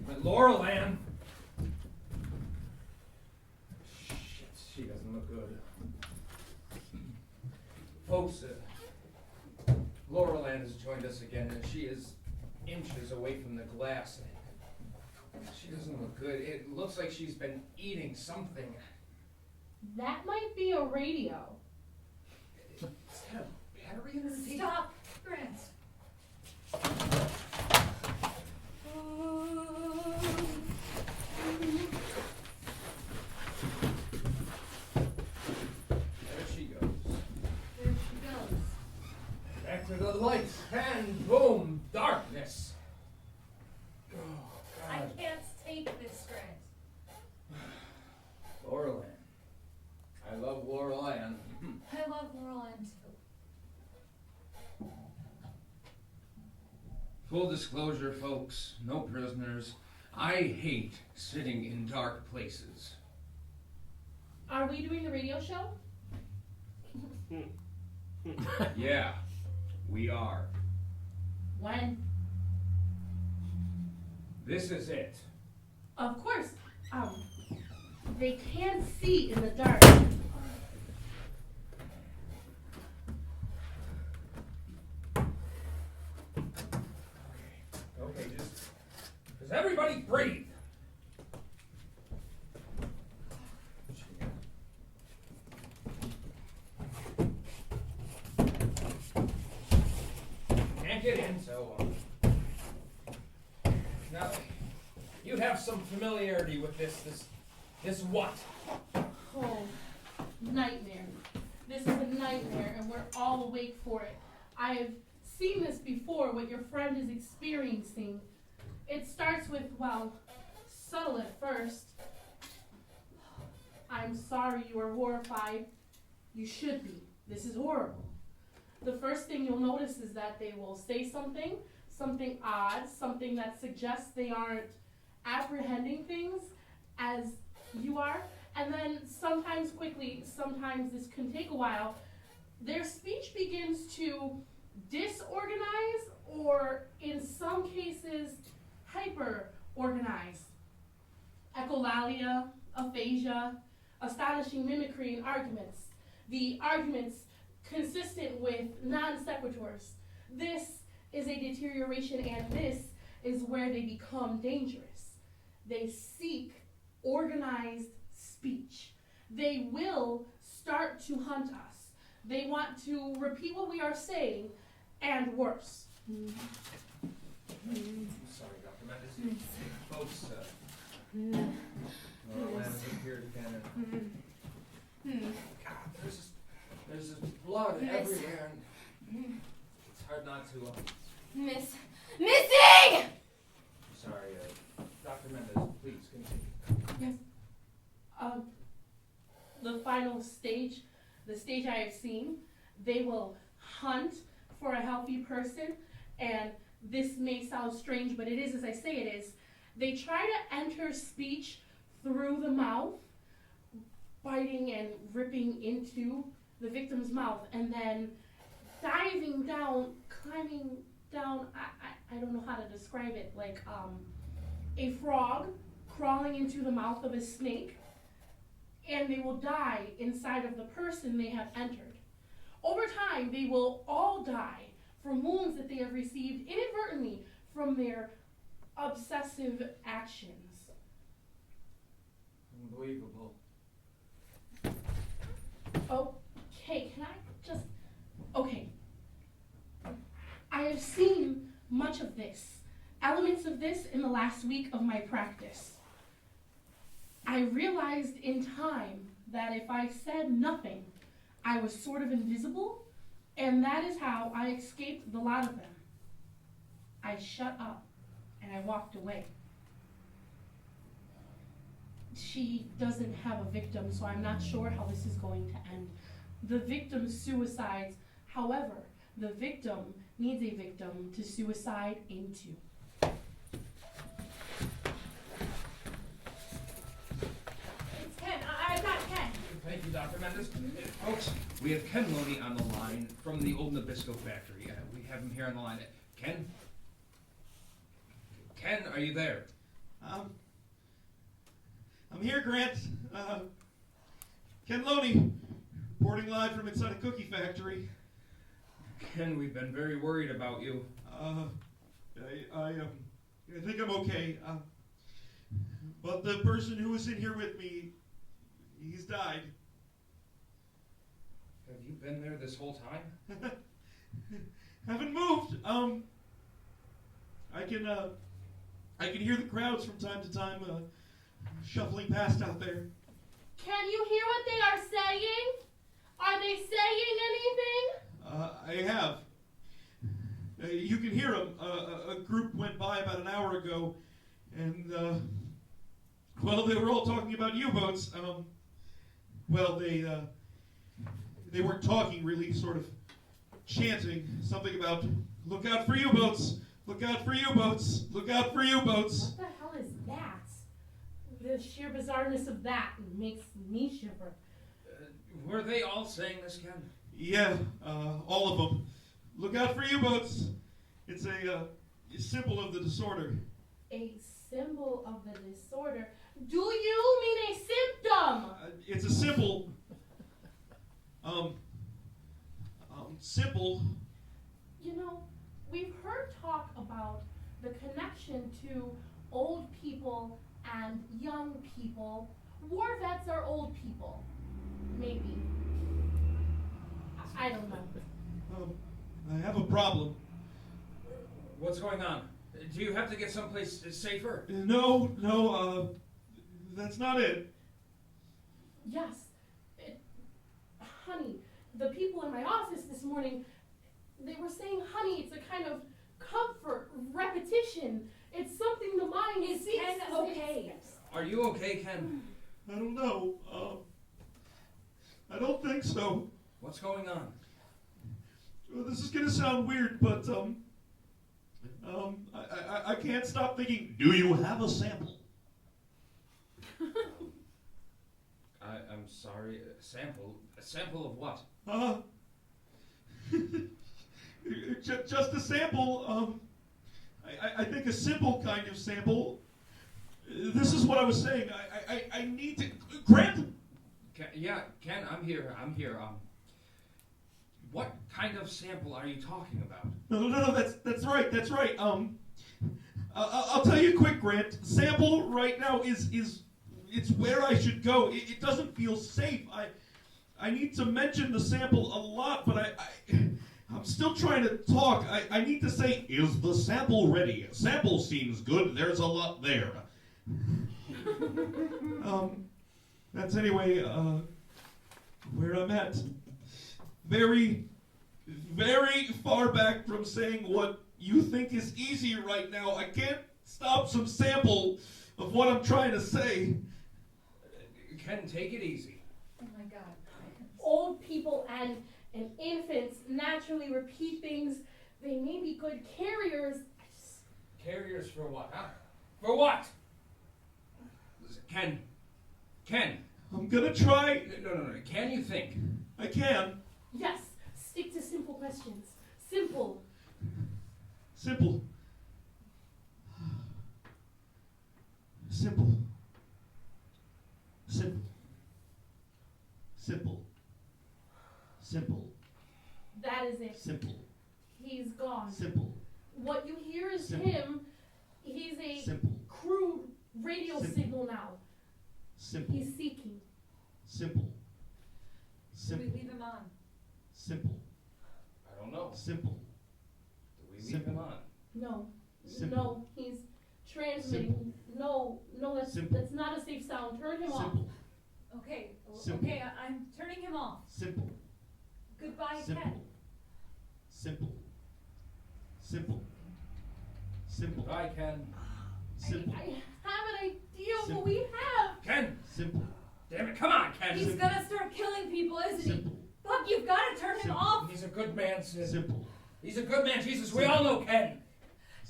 But Laurel Ann, shit, she doesn't look good. Folks, Laurel Ann has joined us again, and she is inches away from the glass. She doesn't look good. It looks like she's been eating something. That might be a radio. Is that a battery in her teeth? Stop, Grant. There she goes. There she goes. Back to the lights, and boom, darkness. Oh, I God. can't take this, Grant. Laurel Ann. I love Laurel Ann. I love Laurel Ann too. Full disclosure, folks, no prisoners. I hate sitting in dark places. Are we doing the radio show? Yeah, we are. When? This is it. Of course. They can't see in the dark. Okay, just everybody breathe. Can't get in, so now you have some familiarity with this what? Oh, nightmare. This is a nightmare, and we're all awake for it. I have seen this before, what your friend is experiencing. It starts with, well, subtle at first. I'm sorry you are horrified. You should be. This is horrible. The first thing you'll notice is that they will say something odd, something that suggests they aren't apprehending things as you are. And then sometimes quickly, sometimes this can take a while, their speech begins to disorganize or in some cases hyper-organize. Echolalia, aphasia, astonishing mimicry and arguments. The arguments consistent with non-sequiturs. This is a deterioration, and this is where they become dangerous. They seek organized speech. They will start to hunt us. They want to repeat what we are saying, and worse. I'm sorry, Dr. Mendes. Folks, Lamb's appeared again. God, there's this blood everywhere, and it's hard not to. Missing! Sorry, Dr. Mendes, please continue. Yes. The final stage, the stage I have seen, they will hunt for a healthy person, and this may sound strange, but it is as I say it is. They try to enter speech through the mouth, biting and ripping into the victim's mouth, and then diving down, climbing down, I don't know how to describe it, like a frog crawling into the mouth of a snake, and they will die inside of the person they have entered. Over time, they will all die from wounds that they have received inadvertently from their obsessive actions. Unbelievable. Okay, can I just... Okay. I have seen much of this, elements of this in the last week of my practice. I realized in time that if I said nothing, I was sort of invisible, and that is how I escaped the lot of them. I shut up, and I walked away. She doesn't have a victim, so I'm not sure how this is going to end. The victim suicides, however, the victim needs a victim to suicide into. It's Ken. I've got Ken. Thank you, Dr. Mendes. Folks, we have Ken Loney on the line from the old Nabisco factory. We have him here on the line. Ken? Ken, are you there? I'm here, Grant. Ken Loney, reporting live from inside a cookie factory. Ken, we've been very worried about you. I think I'm okay. But the person who was in here with me, he's died. Have you been there this whole time? Haven't moved. I can hear the crowds from time to time shuffling past out there. Can you hear what they are saying? Are they saying anything? I have. You can hear them. A group went by about an hour ago, and well, they were all talking about U-boats. Well, they weren't talking really, sort of chanting something about "Look out for U-boats! Look out for U-boats! Look out for U-boats!" What the hell is that? The sheer bizarreness of that makes me shiver. Were they all saying this, Ken? Yeah, all of them. Look out for U-boats. It's a symbol of the disorder. A symbol of the disorder. Do you mean a symptom? It's a simple. Simple. You know, we've heard talk about the connection to old people and young people. War vets are old people. Maybe. I don't know. I have a problem. What's going on? Do you have to get someplace safer? No, that's not it. Yes. Honey, the people in my office this morning, they were saying, honey, it's a kind of comfort, repetition. It's something the mind Is seeks Ken to okay? Are you okay, Ken? I don't know. I don't think so. What's going on? Well, this is gonna sound weird, but I can't stop thinking. Do you have a sample? I'm sorry. A sample? A sample of what? Just a sample. I think a simple kind of sample. This is what I was saying. I need to. Grant? Ken, I'm here. What kind of sample are you talking about? No. That's right. I'll tell you quick, Grant. Sample right now is it's where I should go. It doesn't feel safe. I need to mention the sample a lot, but I'm still trying to talk. I need to say, is the sample ready? Sample seems good. There's a lot there. That's anyway, where I'm at. Very, very far back from saying what you think is easy right now. I can't stop some sample of what I'm trying to say. Ken, take it easy. Oh my God. Old people and infants naturally repeat things. They may be good carriers. Carriers for what, huh? For what? Ken. I'm gonna try. No. Can you think? I can. Yes, stick to simple questions. Simple. Simple. That is it. Simple. He's gone. Simple. What you hear is Simple. him. He's a Simple. crude radio Simple. signal now. Simple. He's seeking. Simple. Should we leave him on? Simple. I don't know. Simple. Do we leave him on? No. Simple. No, he's transmitting. No, that's not a safe sound. Turn him off. Simple. Okay, Simple. okay, I'm turning him off. Simple. Goodbye, Simple. Ken. Simple. Simple. Goodbye, Ken. Simple. I have an idea of Simple. what we have. Ken! Simple. Damn it, come on, Ken! He's gonna start killing people, isn't he? Simple. Buck, you've gotta turn him Simple. off. He's a good man, Sid. Simple. He's a good man, Jesus. We all know Ken.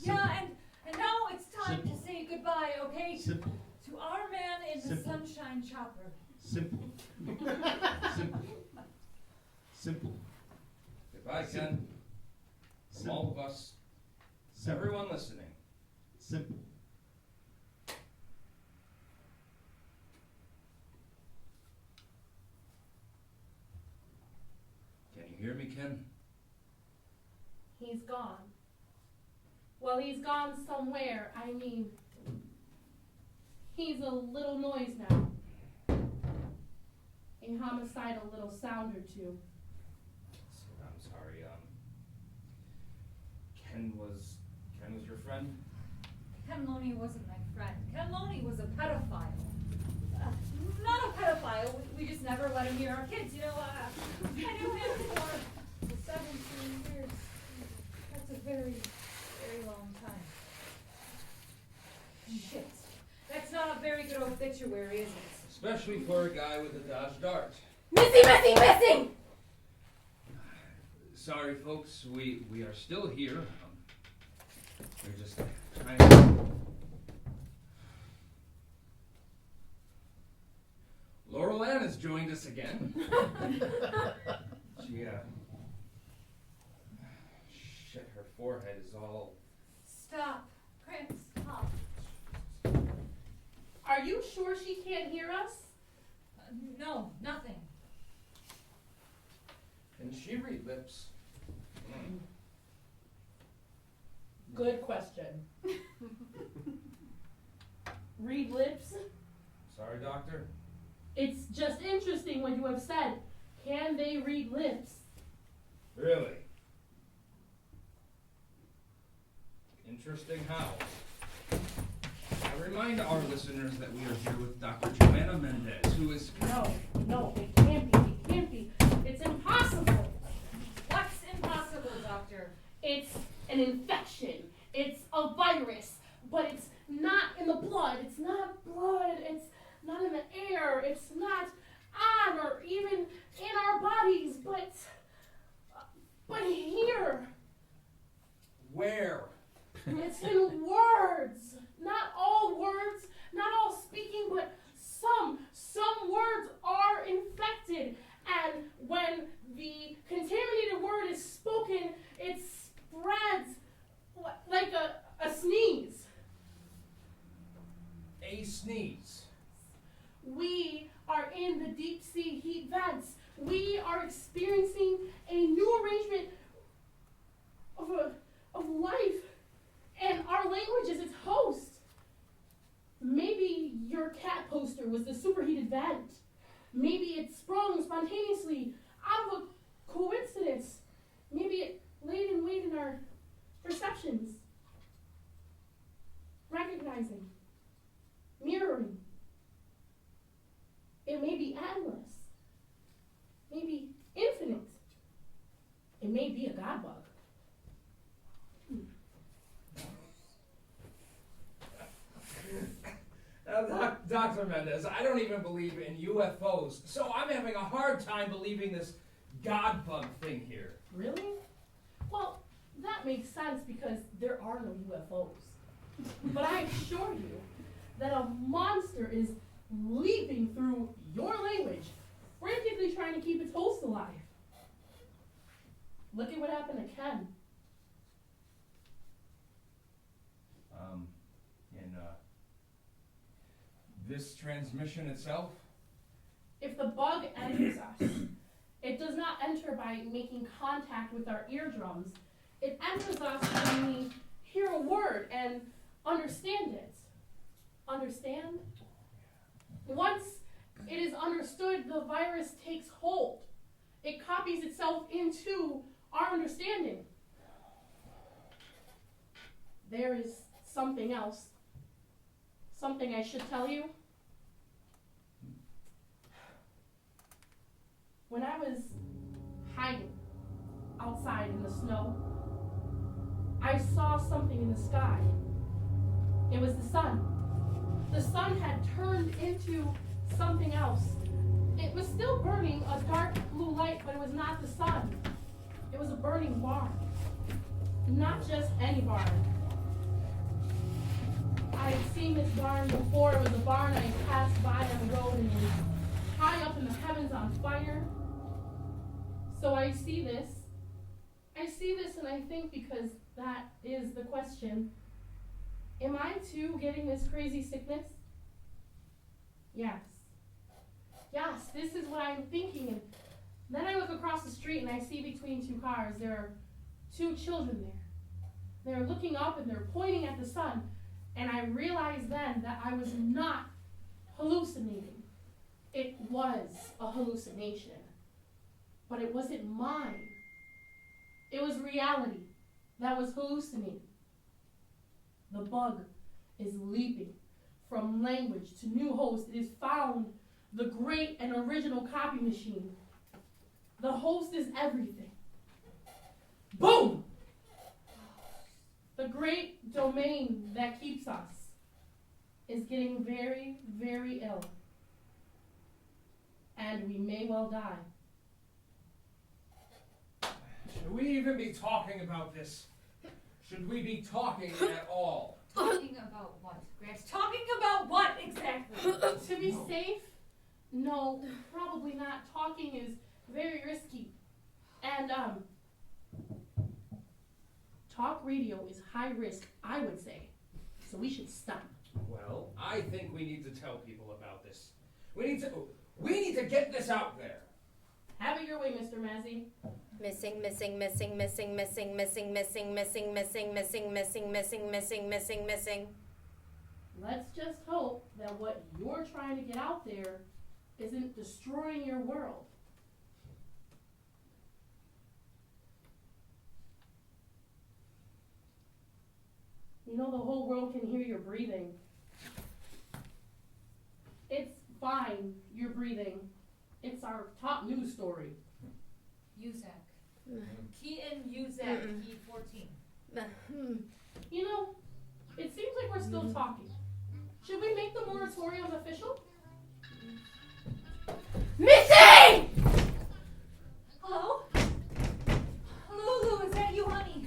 Yeah, and now it's time Simple. to say goodbye, okay? Simple. To our man in the Simple. sunshine chopper. Simple. Simple. Goodbye, Ken. From all of us, Simple. everyone listening. Simple. Can you hear me, Ken? He's gone. Well, he's gone somewhere. I mean, he's a little noise now. A homicidal little sound or two. Sid, I'm sorry. Ken was your friend? Ken Loney wasn't my friend. Ken Loney was a pedophile. Not a pedophile. We just never let him near our kids. You know, I knew him for 17 years. That's a very, very long time. Shit. That's not a very good obituary, is it? Especially for a guy with a Dodge Dart. Missing! Sorry, folks. We are still here. We're just trying to... Laurel Ann has joined us again. She, shit, her forehead is all... Stop. Prince, stop. Are you you sure she can't hear us? No, nothing. Can she read lips? Good question. Read lips? Sorry, doctor. It's just interesting what you have said. Can they read lips? Really? Interesting how? I remind our listeners that we are here with Dr. Joanna Mendez, who is... No, it can't be. It's impossible. What's impossible, doctor? It's an infection. It's a virus. But it's not in the blood. It's not blood. It's not in the air. It's not on or even in our bodies. But here. Where? It's in words. Not all words, not all speaking, but some. Some words are infected. And when the contaminated word is spoken, it spreads like a sneeze. A sneeze. We are in the deep sea heat vents. We are experiencing a new arrangement of life. And our language is its host. Maybe your cat poster was the superheated vent. Maybe it sprung spontaneously out of a coincidence. Maybe it laid in wait in our perceptions. Recognizing. Mirroring. It may be endless. Maybe infinite. It may be a god bug. Now, Dr. Mendez, I don't even believe in UFOs, so I'm having a hard time believing this God bug thing here. Really? Well, that makes sense because there are no UFOs. But I assure you that a monster is leaping through your language, frantically trying to keep its host alive. Look at what happened to Ken. This transmission itself? If the bug enters us, it does not enter by making contact with our eardrums. It enters us when we hear a word and understand it. Understand? Once it is understood, the virus takes hold. It copies itself into our understanding. There is something else. Something I should tell you. When I was hiding outside in the snow, I saw something in the sky. It was the sun. The sun had turned into something else. It was still burning a dark blue light, but it was not the sun. It was a burning barn. Not just any barn. I had seen this barn before. It was a barn I had passed by on the road, and it was high up in the heavens on fire. So I see this and I think, because that is the question, am I too getting this crazy sickness? Yes. Yes, this is what I'm thinking. And then I look across the street and I see between two cars, there are two children there. They're looking up and they're pointing at the sun. And I realized then that I was not hallucinating. It was a hallucination. But it wasn't mine. It was reality that was hallucinating. The bug is leaping from language to new host. It has found the great and original copy machine. The host is everything. Boom! The great domain that keeps us is getting very, very ill. And we may well die. Should we even be talking about this? Should we be talking at all? Talking about what, Grant? Talking about what exactly? To be safe? No, probably not. Talking is very risky. And, talk radio is high risk, I would say. So we should stop. Well, I think we need to tell people about this. We need to get this out there. Have it your way, Mr. Mazzy. Missing. Let's just hope that what you're trying to get out there isn't destroying your world. You know the whole world can hear your breathing. It's fine, you're breathing. It's our top news story. Uzak. Keaton Uzak, key 14. You know, it seems like we're still talking. Should we make the moratorium official? Missing! Hello? Lulu, is that you, honey?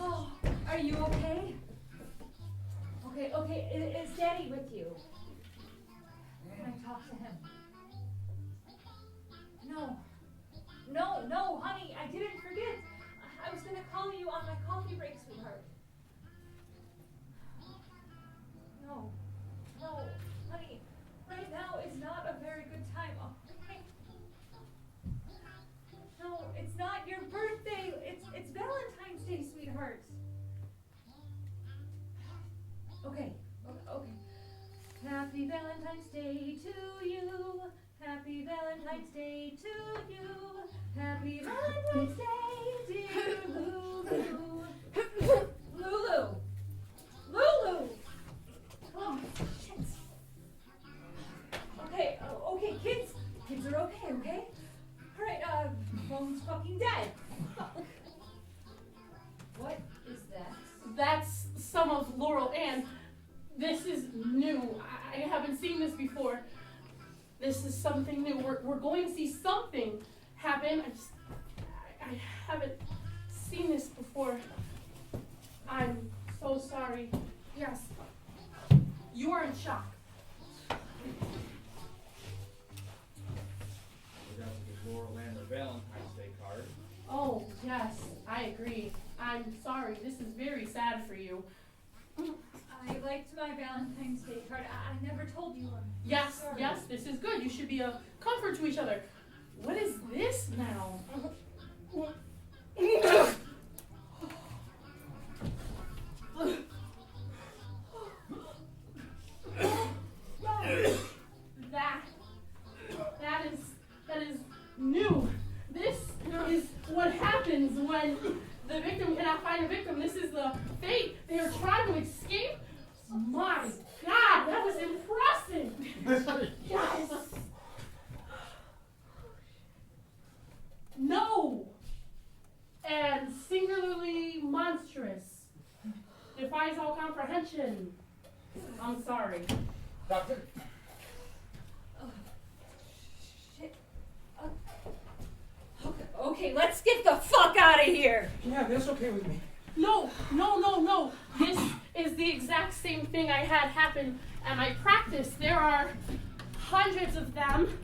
Oh, are you okay? Okay, is Daddy with you? Can I talk to him? No, honey, I didn't forget. I was gonna call you on my coffee break, sweetheart. No, honey, right now is not a very good time. Okay? No, it's not your birthday. It's Valentine's Day, sweetheart. Okay. Happy Valentine's Day to you. Happy Valentine's Day to you. Happy Valentine's Day, dear Lulu. Lulu! Oh, shit. Okay, kids. Kids are okay? Alright, phone's fucking dead. What is that? That's some of Laurel Ann. This is new. I haven't seen this before. This is something new. We're going to see something happen. I haven't seen this before. I'm so sorry. Yes. You are in shock. We're going to give Laurel Ann her Valentine's Day card. Oh, yes, I agree. I'm sorry. This is very sad for you. I liked my Valentine's Day card. I never told you. Yes, this is good. You should be a comfort to each other. What is this now? That is new. This is what happens when the victim cannot find a victim. This is the fate. They are trying to escape. My God, that was impressive. Yes. No. And singularly monstrous. Defies all comprehension. I'm sorry. Doctor? Shit. Okay, let's get the fuck out of here. Yeah, that's okay with me. No. This is the exact same thing I had happen at my practice. There are hundreds of them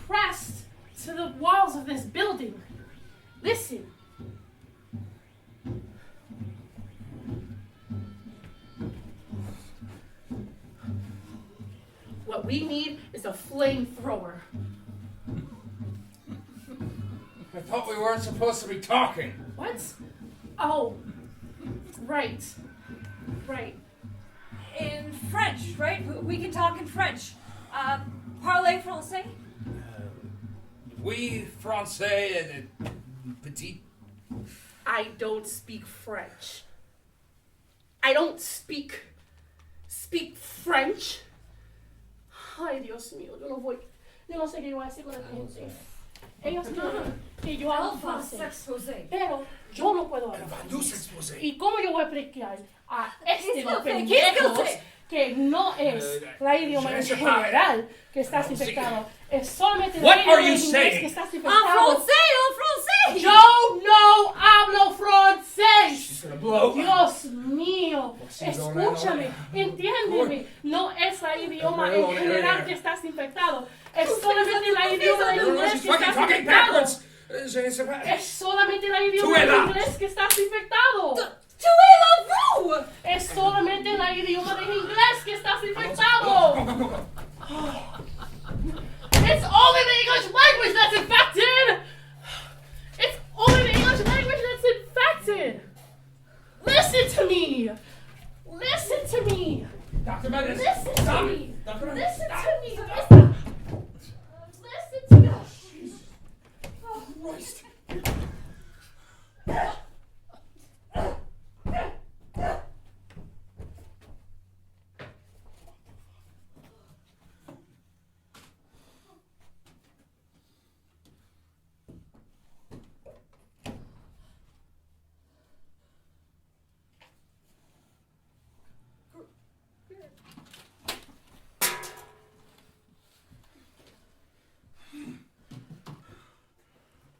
pressed to the walls of this building. Listen. What we need is a flamethrower. I thought we weren't supposed to be talking. What? Oh, right. In French, right? We can talk in French. Parlez français? Oui, français and petit. I don't speak French. I don't speak French. Ay, Dios mío, yo no sé qué yo voy a decir con la gente. Ellos quieren que yo hable francés, pero yo no puedo hablar francés. ¿Y cómo yo voy a explicar a los pendejos que no es la idioma en general que estás infectado? Es solamente la idioma en inglés que estás infectado. En francés! Yo no hablo francés. Blow. Dios mío, escúchame, entiéndeme. No es el idioma en general que estás infectado. Es solamente el idioma en inglés que estás infectado. Es solamente el idioma en inglés que estás infectado. Es solamente el al idioma de inglés que estás infectado. It's only the English language that's infected. It's only the English language that's infected. Listen to me. Listen to me. Dr. Menace, Listen stop to it. me. Dr. Menace, Listen stop. to me. Listen to me. Jesus Christ.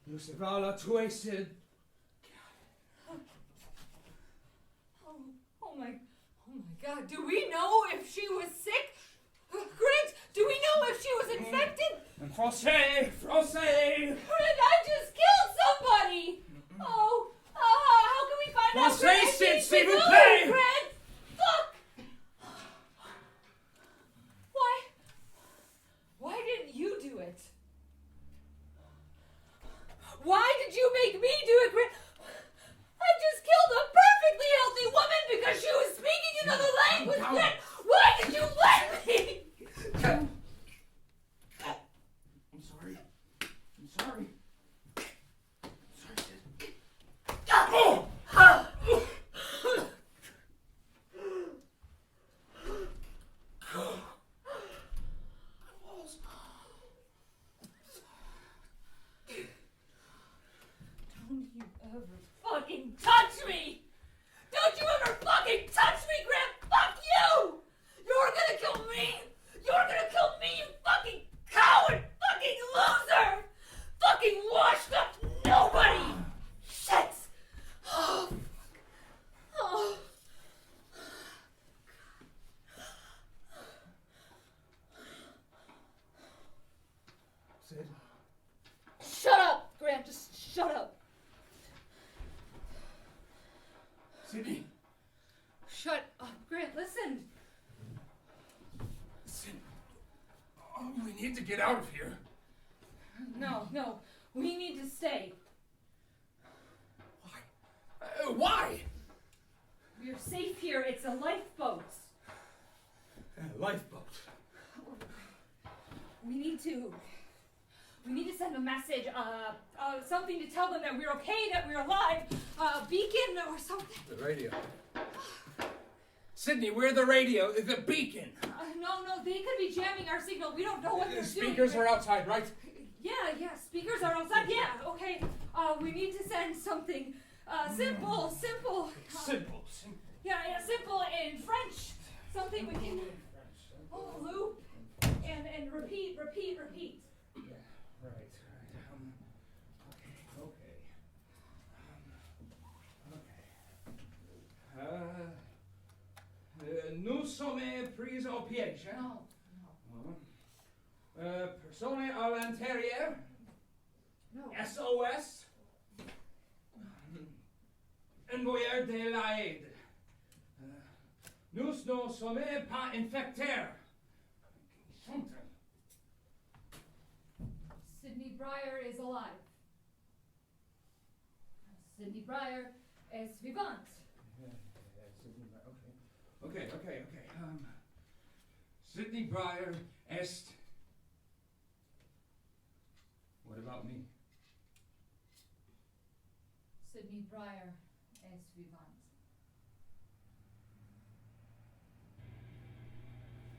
Lucivala twisted. Oh my God. Do we know if she was sick? Grant, do we know if she was infected? And Francais. Grant, I just killed somebody. Oh, how can we find out? Francais, Grant, s'il vous no, plaît. Grant, fuck. Why didn't you do it? Why did you make me do it, Grant? I just killed a perfectly healthy woman because she was speaking another language, Grant. Why did you let me? I'm sorry. Sorry, Sid. Oh! Don't you ever fucking touch me! Don't you ever fucking touch me, Grant! Fuck you! You're gonna kill me! You're gonna kill me, you fucking coward! Fucking loser! Fucking washed up nobody! Shit! Oh, fuck. Oh. Sid. Shut up, Grant! Just shut up! Sydney. Shut up, Grant, listen! Sid. Oh, we need to get out of here. No, we need to stay. Why? Why? We're safe here, it's a lifeboat. A lifeboat. We need to send a message, something to tell them that we're okay, that we're alive, beacon or something. The radio. Sydney, we're the radio, the beacon. No, they could be jamming our signal. We don't know what they're The doing. speakers are outside, right? Yeah, speakers are outside. Yeah, okay. We need to send something simple. Simple. Yeah, simple in French. Something we can loop and repeat. Yeah, right. Okay. Nous sommes pris au piège. No. Personne à l'intérieur. No. SOS. Envoyeur de l'aide. Nous ne sommes pas infectés. Sydney Breyer is alive. Sydney Breyer is vivant. Okay. Sydney Breyer est. What about me? Sydney Breyer is vivant.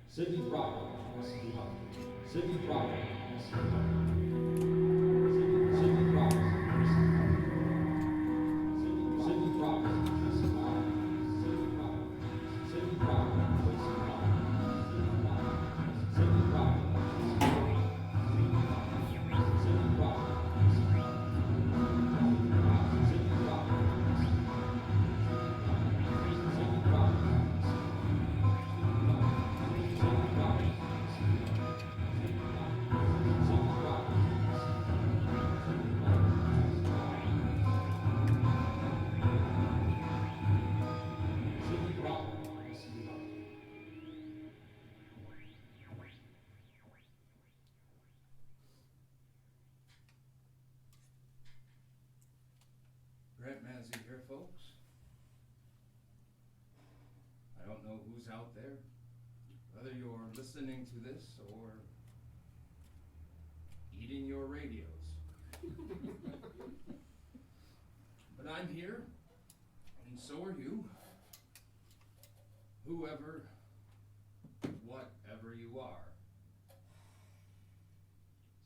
Sydney Breyer is vivant. Sydney Breyer is vivant. Sydney Breyer is vivant. Sydney Breyer is vivant. Sydney Breyer is vivant. Sydney Breyer is vivant. Sydney Breyer is vivant. Sydney Breyer is vivant. Sydney Breyer is vivant. Mazzy here, folks. I don't know who's out there, whether you're listening to this or eating your radios. But I'm here, and so are you. Whoever, whatever you are.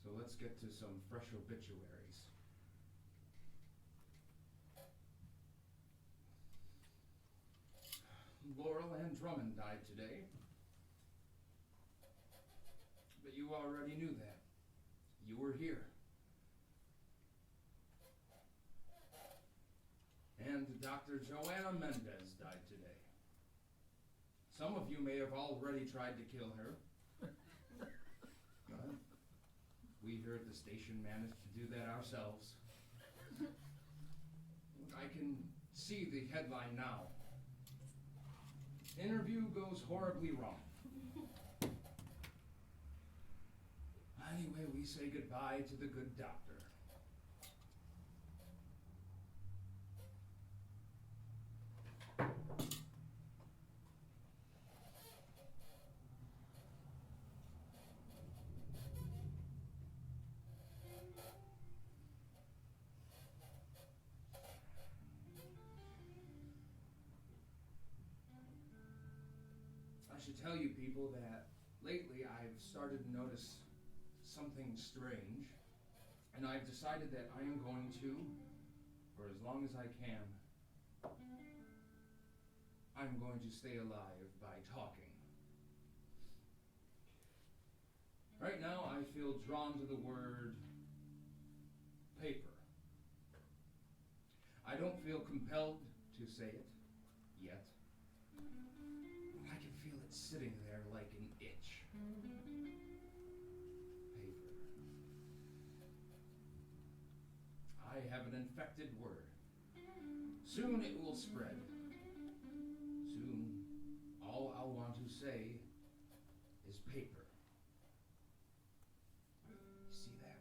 So let's get to some fresh obituaries. Laurel Ann Drummond died today. But you already knew that. You were here. And Dr. Joanna Mendez died today. Some of you may have already tried to kill her. But we here at the station managed to do that ourselves. I can see the headline now. Interview goes horribly wrong. Anyway, we say goodbye to the good doctor. I should tell you people that lately I've started to notice something strange, and I've decided that I am going to, for as long as I can, I'm going to stay alive by talking. Right now I feel drawn to the word paper. I don't feel compelled to say it yet. I can feel it sitting there like an itch. Paper. I have an infected word. Soon it will spread. Soon all I'll want to say is paper. You see that?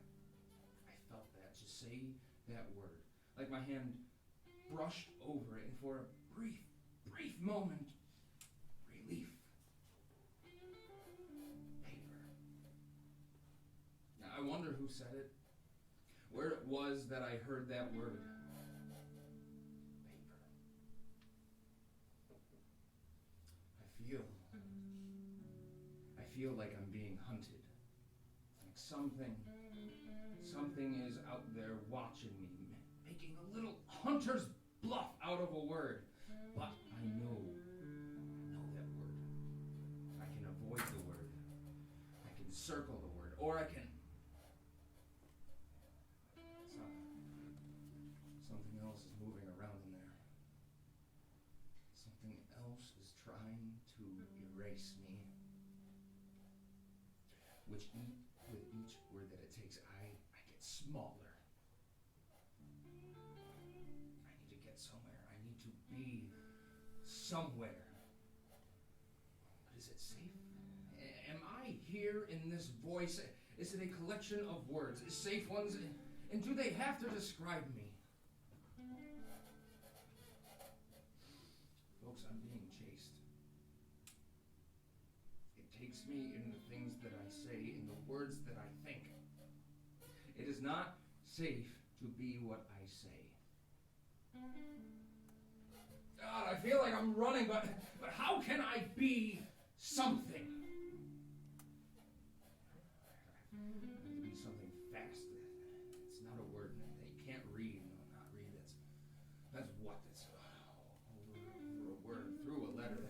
I felt that. Just say that word. Like my hand brushed over it, and for a brief moment, relief. Paper. Now I wonder who said it, where it was that I heard that word. Paper. I feel like I'm being hunted. Like something is out there watching me, making a little hunter's bluff out of a word. But I know that word. I can avoid the word. I can circle the word. Or I can... Something else is moving around in there. Something else is trying to erase me. With each word that it takes, I get smaller. I need to get somewhere. I need to be somewhere. But is it safe? Am I here in this voice? Is it a collection of words? Safe ones? And do they have to describe me? Folks, I'm being chased. It takes me in the things that I say, in the words that I think. It is not safe to be what I say. God, I feel like I'm running, but how can I be something? I have to be something fast. It's not a word. They can't read. No, not read. That's what? That's over a word, through a letter.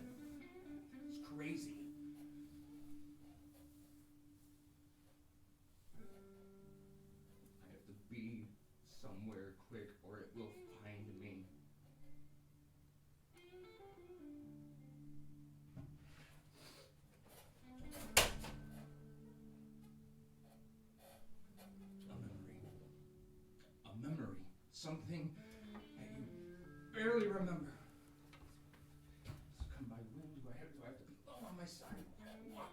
It's crazy. I have to be somewhere quick, or it will find me. A memory. Something that you barely remember. Does it come by wind? Do I have to be low on my side? What?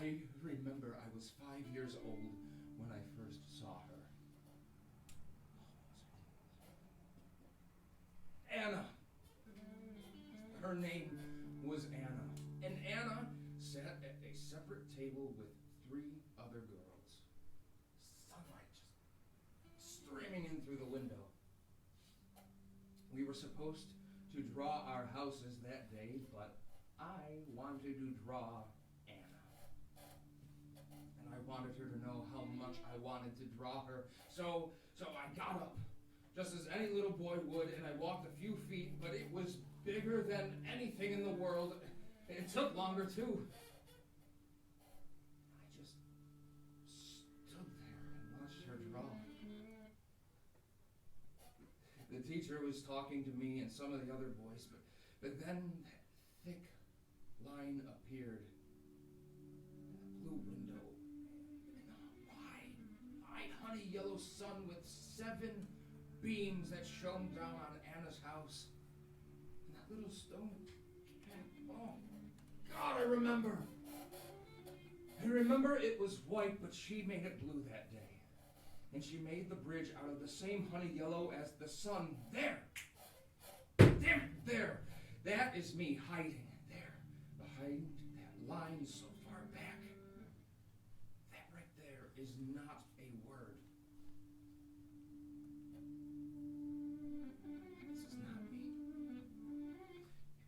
I remember was 5 years old when I first saw her. Anna. Her name was Anna. And Anna sat at a separate table with 3 other girls. Sunlight just streaming in through the window. We were supposed to draw our houses that day, but I wanted to draw Anna. And I wanted her to know how much I wanted to draw her. So I got up, just as any little boy would, and I walked a few feet, but it was bigger than anything in the world. It took longer, too. I just stood there and watched her draw. The teacher was talking to me and some of the other boys, but then that thick line appeared in the blue window, in the wide honey yellow sun with 7 beams that shone down on Anna's house. And that little stone cat, oh God, I remember. I remember it was white, but she made it blue that day. And she made the bridge out of the same honey yellow as the sun. There! Damn it, there! That is me hiding there, behind that line so far back. That right there is not a word. This is not me.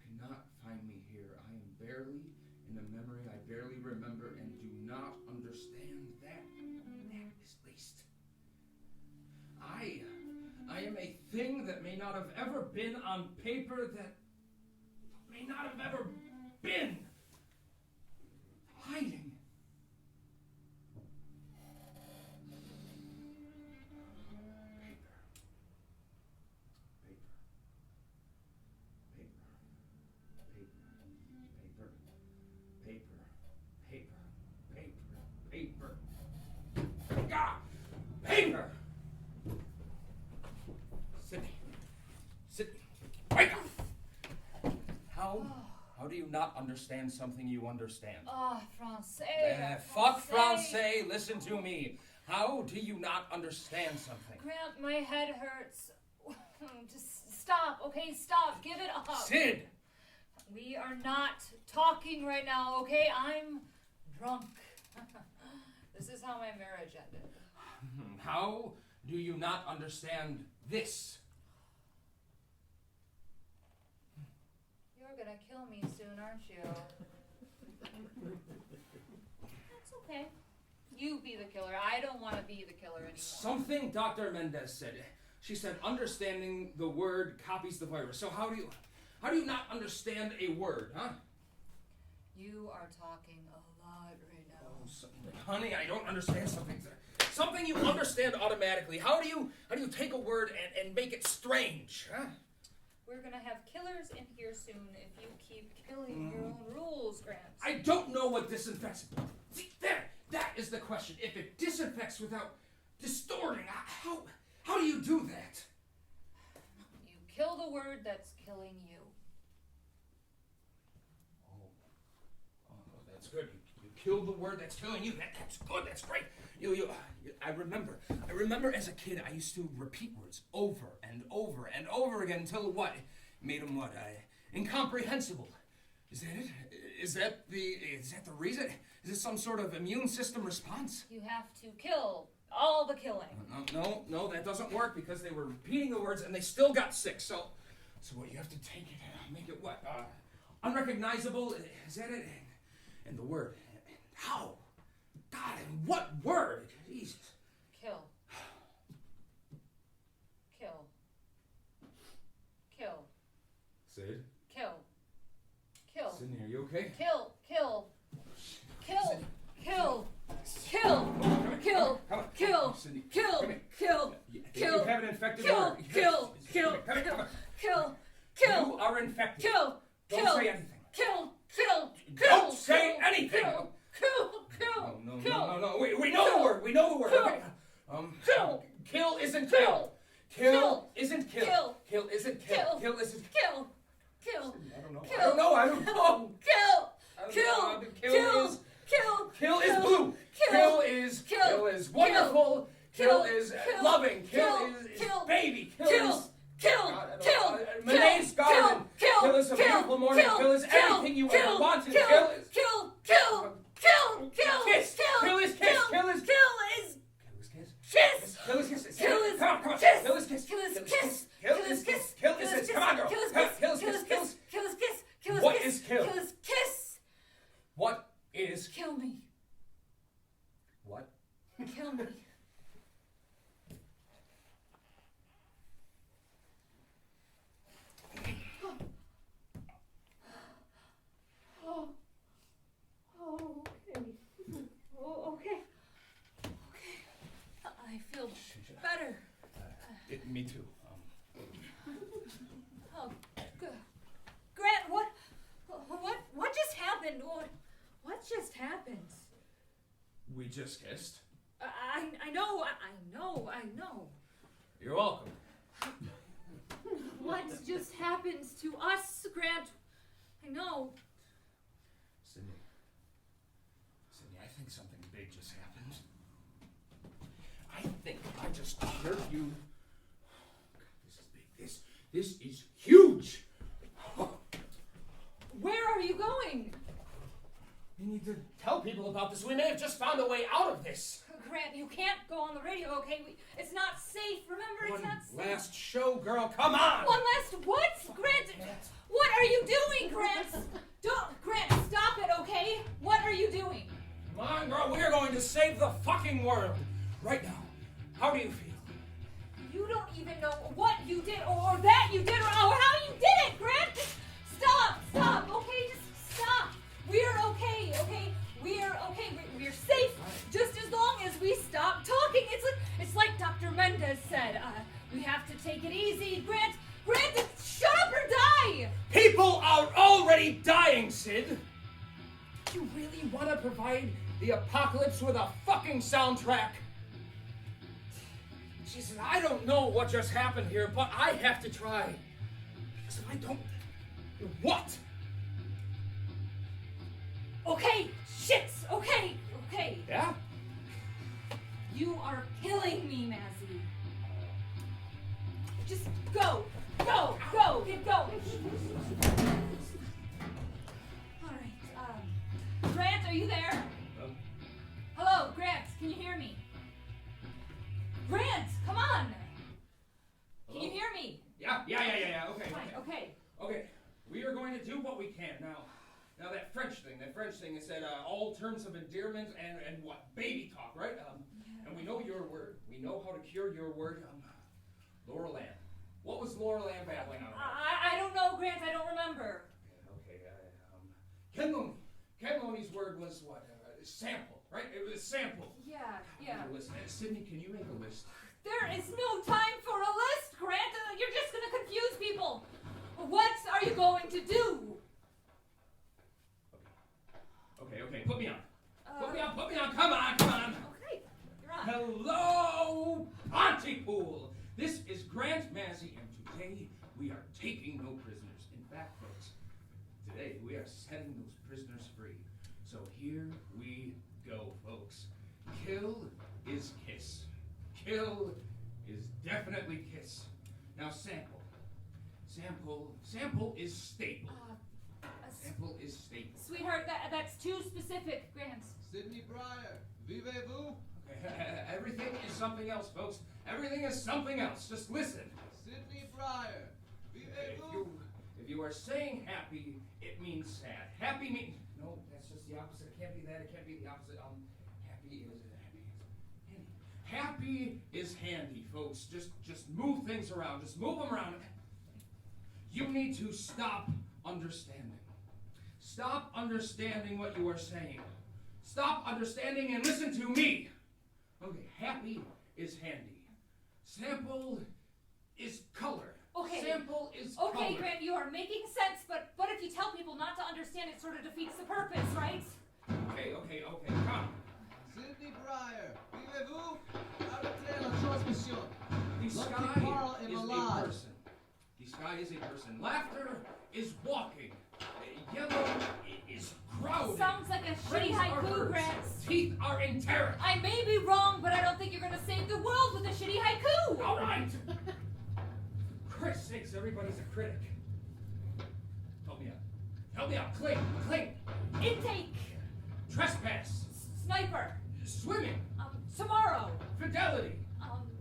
You cannot find me here. I am barely in a memory I barely remember and do not understand that. That is least. I am a thing that may not have ever been on paper, that may not have ever been hiding. Paper! Sit. Wake up! How do you not understand something you understand? Francais. Fuck Francais, listen to me. How do you not understand something? Grant, my head hurts. Just stop, okay? Stop. Give it up. Sid! We are not talking right now, okay? I'm drunk. This is how my marriage ended. How do you not understand this? You're gonna kill me soon, aren't you? That's okay. You be the killer. I don't want to be the killer anymore. Something Dr. Mendez said. She said, understanding the word copies the virus. So how do you not understand a word, huh? You are talking a lot right now. Oh, honey, I don't understand something. Something you understand automatically. How do you take a word and make it strange, huh? We're gonna have killers in here soon if you keep killing your own rules, Grant. I don't know what disinfects. See, there! That is the question. If it disinfects without distorting, how do you do that? You kill the word that's killing you. Oh, that's good. You kill the word that's killing you. That's good. That's great. I remember as a kid, I used to repeat words over and over and over again until what? Made them what? Incomprehensible. Is that it? Is that the reason? Is it some sort of immune system response? You have to kill all the killing. No, that doesn't work because they were repeating the words and they still got sick. So what? You have to take it, make it what? Unrecognizable. Is that it? And the word. How? God, and what word? Jesus. Kill. Kill. Kill. Sid? Kill. Kill. Sydney, are you okay? Kill. Kill. Kill. Kill. Kill. Kill. Kill. Sydney, Kill. come here. Kill. You have an infected Kill. word. Kill. Kill. Come here, come here. Kill. Kill. You are infected. Kill. Don't say anything. Kill. Kill. Don't say anything. Kill. No. We know the word. We know the word. Okay. Kill. Kill isn't kill. Kill isn't kill. Kill. Kill isn't kill. Kill isn't Kill. Kill. I don't know. Kill. I don't know. Kill. Kill is Kill is blue. Kill is wonderful. Kill is loving. Kill is baby. Kill is Monet's garden. Kill is a beautiful morning. Kill is everything you ever wanted. Kill is kiss. Kill is kiss. Kill is kiss. Kill is kiss. Come on. Kill is kiss. Kill is kiss. Kill is kiss. Kill is kiss. Come on, girl. Kill is kiss. What is kill? Kill is kiss. What is Kill me. what? Kill me. Okay. I feel better. Me too. Oh, Grant, what just happened? What just happened? We just kissed. I know. You're welcome. What just happened to us, Grant? I know. Sydney, I think something big just happened. I think I just heard you. This is big. This is huge. Where are you going? We need to tell people about this. We may have just found a way out of this. Grant, you can't go on the radio, okay? It's not safe. Remember, it's not safe. One last show, girl. Come on. One last what? Grant, what are you doing, Grant? Grant, stop it, okay? What are you doing? Come on, girl. We're going to save the fucking world. Right now. How do you feel? You don't even know what you did or that you did or how you did it, Grant. Just stop, okay? Just stop. We're okay, okay? We're okay. We're safe just as long as we stop talking. It's like Dr. Mendez said. We have to take it easy. Grant, shut up or die. People are already dying, Sid. You really want to provide the apocalypse with a fucking soundtrack? Jesus, I don't know what just happened here, but I have to try. Because if I don't... What? Okay, shit, okay. Yeah? You are killing me, Mazzy. Just go, get going. All right, Grant, are you there? Hello, Grant, can you hear me? Grant, come on. Can you hear me? Yeah. Okay. Fine, okay. Okay, we are going to do what we can now. Now that French thing is said all terms of endearment and what? Baby talk, right? And we know your word. We know how to cure your word. Laurel Ann. What was Laurel Ann babbling on? I don't know, Grant. I don't remember. Okay. Ken Loney's word was what? Sample, right? It was sample. Yeah. Listen, Sydney, can you make a list? There is no time for a list, Grant. You're just going to confuse people. What are you going to do? Okay. Put me on. Come on. Okay, you're on. Hello, Pontypool. This is Grant Massey, and today we are taking no prisoners. In fact, folks, today we are setting those prisoners free. So here we go, folks. Kill is kiss. Kill is definitely kiss. Now sample is staple. Sample is staple. Sweetheart, that's too specific, Grant. Sydney Breyer, vivez-vous? Okay, everything is something else, folks. Everything is something else. Just listen. Sydney Breyer, vivez-vous? If you are saying happy, it means sad. Happy means... No, that's just the opposite. It can't be that. It can't be the opposite. Happy is handy, folks. Just move things around. Just move them around. You need to stop understanding. Stop understanding what you are saying. Stop understanding and listen to me. Okay, happy is handy. Sample is color. Okay. Sample is color. Okay, Grant, you are making sense, but if you tell people not to understand, it sort of defeats the purpose, right? Okay, come. Sydney Breyer, vivez-vous? Arrêtez la transmission. The L'homme sky qui parle est is a malade. person. The sky is a person. Laughter is walking. Yellow is crowded. Sounds like a shitty Rays are haiku, birds. Grants. Teeth are in terror. I may be wrong, but I don't think you're gonna save the world with a shitty haiku. All right. For Christ's sakes, everybody's a critic. Help me out. Help me out. Cling. Intake. Trespass. Sniper. Swimming. Tomorrow. Fidelity.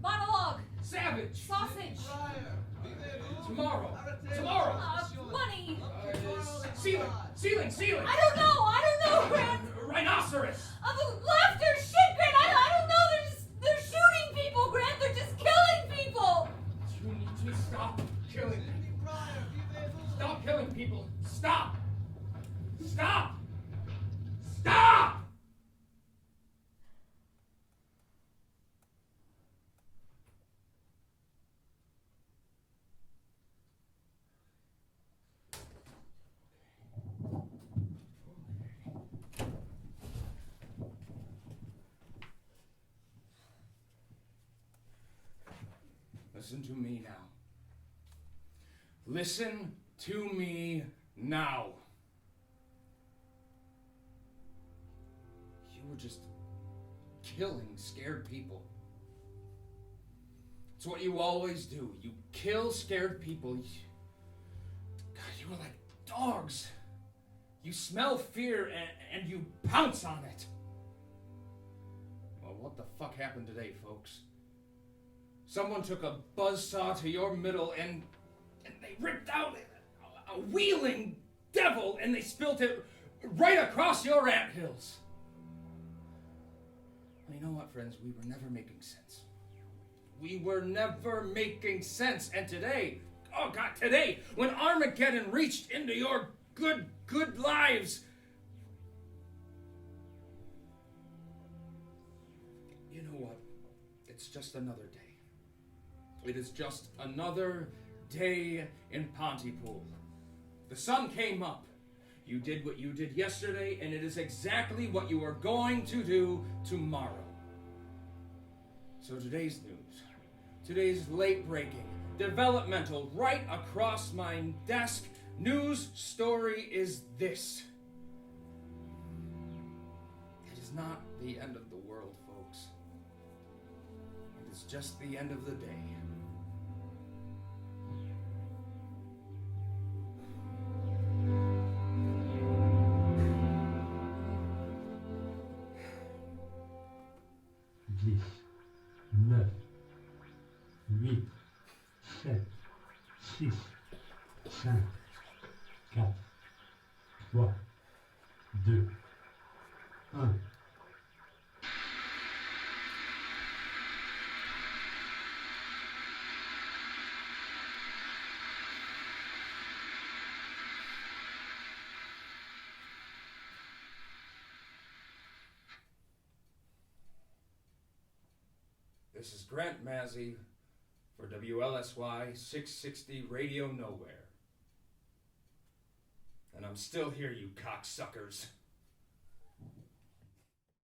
Monologue. Savage. Sausage. Tomorrow. Money. Ceiling. I don't know, Grant. Rhinoceros. Laughter, shit, Grant. I don't know. They're shooting people, Grant. They're just killing people. You need to stop killing people. Stop killing people. Stop. Listen to me now. Listen to me now. You were just killing scared people. It's what you always do. You kill scared people. God, you were like dogs. You smell fear and you pounce on it. Well, what the fuck happened today, folks? Someone took a buzzsaw to your middle and they ripped out a wheeling devil and they spilt it right across your anthills. Well, you know what, friends? We were never making sense. And today, oh God, today, when Armageddon reached into your good lives, you know what? It's just another day. It is just another day in Pontypool. The sun came up. You did what you did yesterday, and it is exactly what you are going to do tomorrow. So today's news, today's late-breaking, developmental, right across my desk news story is this. It is not the end of the world, folks. It is just the end of the day. This is Grant Mazzy for WLSY 660 Radio Nowhere. And I'm still here, you cocksuckers.